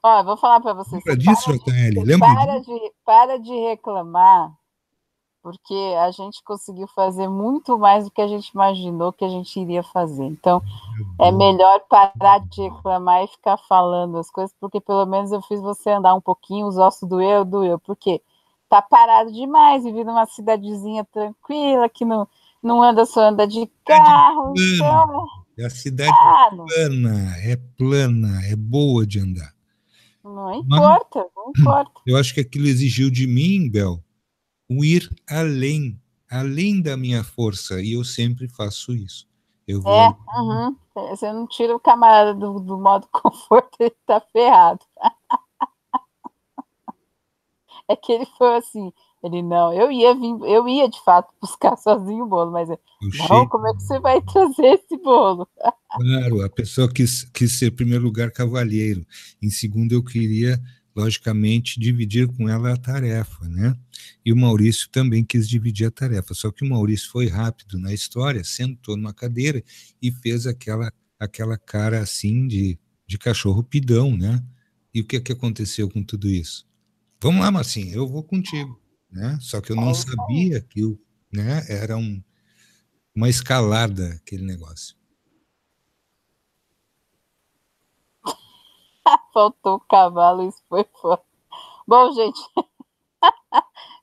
B: Ó, eu vou falar para você,
A: Lembra disso, JL? Lembra disso?
B: para de reclamar, porque a gente conseguiu fazer muito mais do que a gente imaginou que a gente iria fazer. Então, é melhor parar de reclamar e ficar falando as coisas, porque pelo menos eu fiz você andar um pouquinho, os ossos doeu. Por quê? Tá parado demais, vive numa cidadezinha tranquila, que não anda, só anda de
A: Cidade
B: carro,
A: plana.
B: então,
A: A cidade
B: ah,
A: é plana, é boa de andar.
B: não
A: Mas
B: importa, não importa.
A: eu acho que aquilo exigiu de mim, Bel, um ir além da minha força, e eu sempre faço isso. Eu vou ali.
B: Uhum. Você não tira o camarada do modo conforto, ele tá ferrado. É que ele foi assim, ele não, eu ia de fato buscar sozinho o bolo, mas
A: Eu
B: não,
A: chego.
B: como é que você vai trazer esse bolo?
A: Claro, a pessoa quis ser, em primeiro lugar, cavalheiro. Em segundo, eu queria, logicamente, dividir com ela a tarefa, né? E o Maurício também quis dividir a tarefa. Só que o Maurício foi rápido na história, sentou numa cadeira e fez aquela cara assim de cachorro pidão, né? E o que que aconteceu com tudo isso? Vamos lá, Marcinho, eu vou contigo, né? Só que eu não sabia que né, era uma escalada aquele negócio.
B: Faltou o cavalo, isso foi foda. Bom, gente,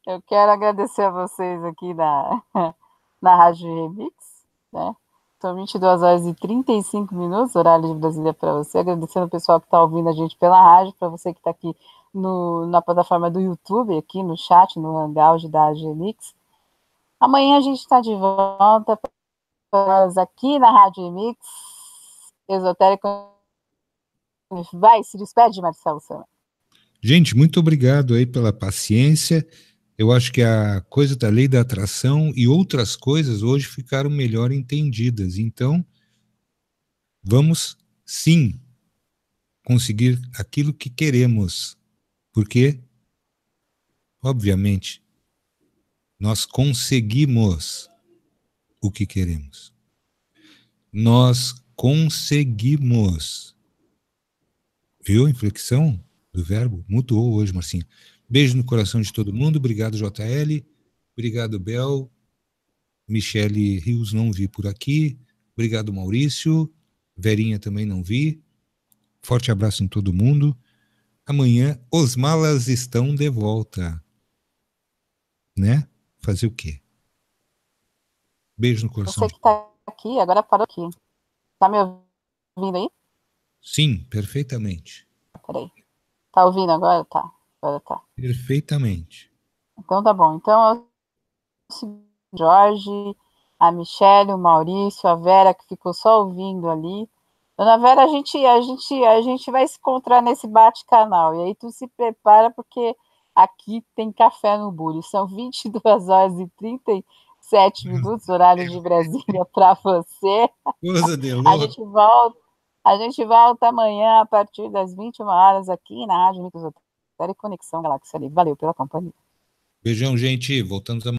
B: eu quero agradecer a vocês aqui na Rádio Remix, né? São 22 horas e 35 minutos, horário de Brasília para você. Agradecendo o pessoal que está ouvindo a gente pela rádio, para você que está aqui na plataforma do YouTube, aqui no chat, no Hangout da Rádio Remix. Amanhã a gente está de volta aqui na Rádio Remix. Esotérico. Vai, se despede, Marcelo Sana.
A: Gente, muito obrigado aí pela paciência. Eu acho que a coisa da lei da atração e outras coisas hoje ficaram melhor entendidas. Então, vamos sim conseguir aquilo que queremos, porque, obviamente, nós conseguimos o que queremos. Nós conseguimos. Viu a inflexão do verbo? Mudou hoje, Marcinho. Beijo no coração de todo mundo. Obrigado, JL. Obrigado, Bel. Michele Rios não vi por aqui. Obrigado, Maurício. Verinha também não vi. Forte abraço em todo mundo. Amanhã os malas estão de volta. Né? Fazer o quê? Beijo no coração
B: Você
A: de
B: que
A: todos.
B: está aqui, agora parou aqui. Tá me ouvindo aí?
A: Sim, perfeitamente.
B: Peraí. Tá ouvindo agora? Tá. Agora tá.
A: Perfeitamente.
B: Então tá bom. Então, o Jorge, a Michelle, o Maurício, a Vera, que ficou só ouvindo ali. Dona Vera, a gente vai se encontrar nesse bate-canal. E aí tu se prepara, porque aqui tem café no bule. São 22 horas e 37 minutos, horário de Brasília, para você.
A: Coisa de
B: A
A: louco.
B: gente volta, a gente volta amanhã a partir das 21 horas aqui na Rádio Microsotéria e Conexão Galáxia Livre. Valeu pela companhia.
A: Beijão, gente. Voltamos amanhã.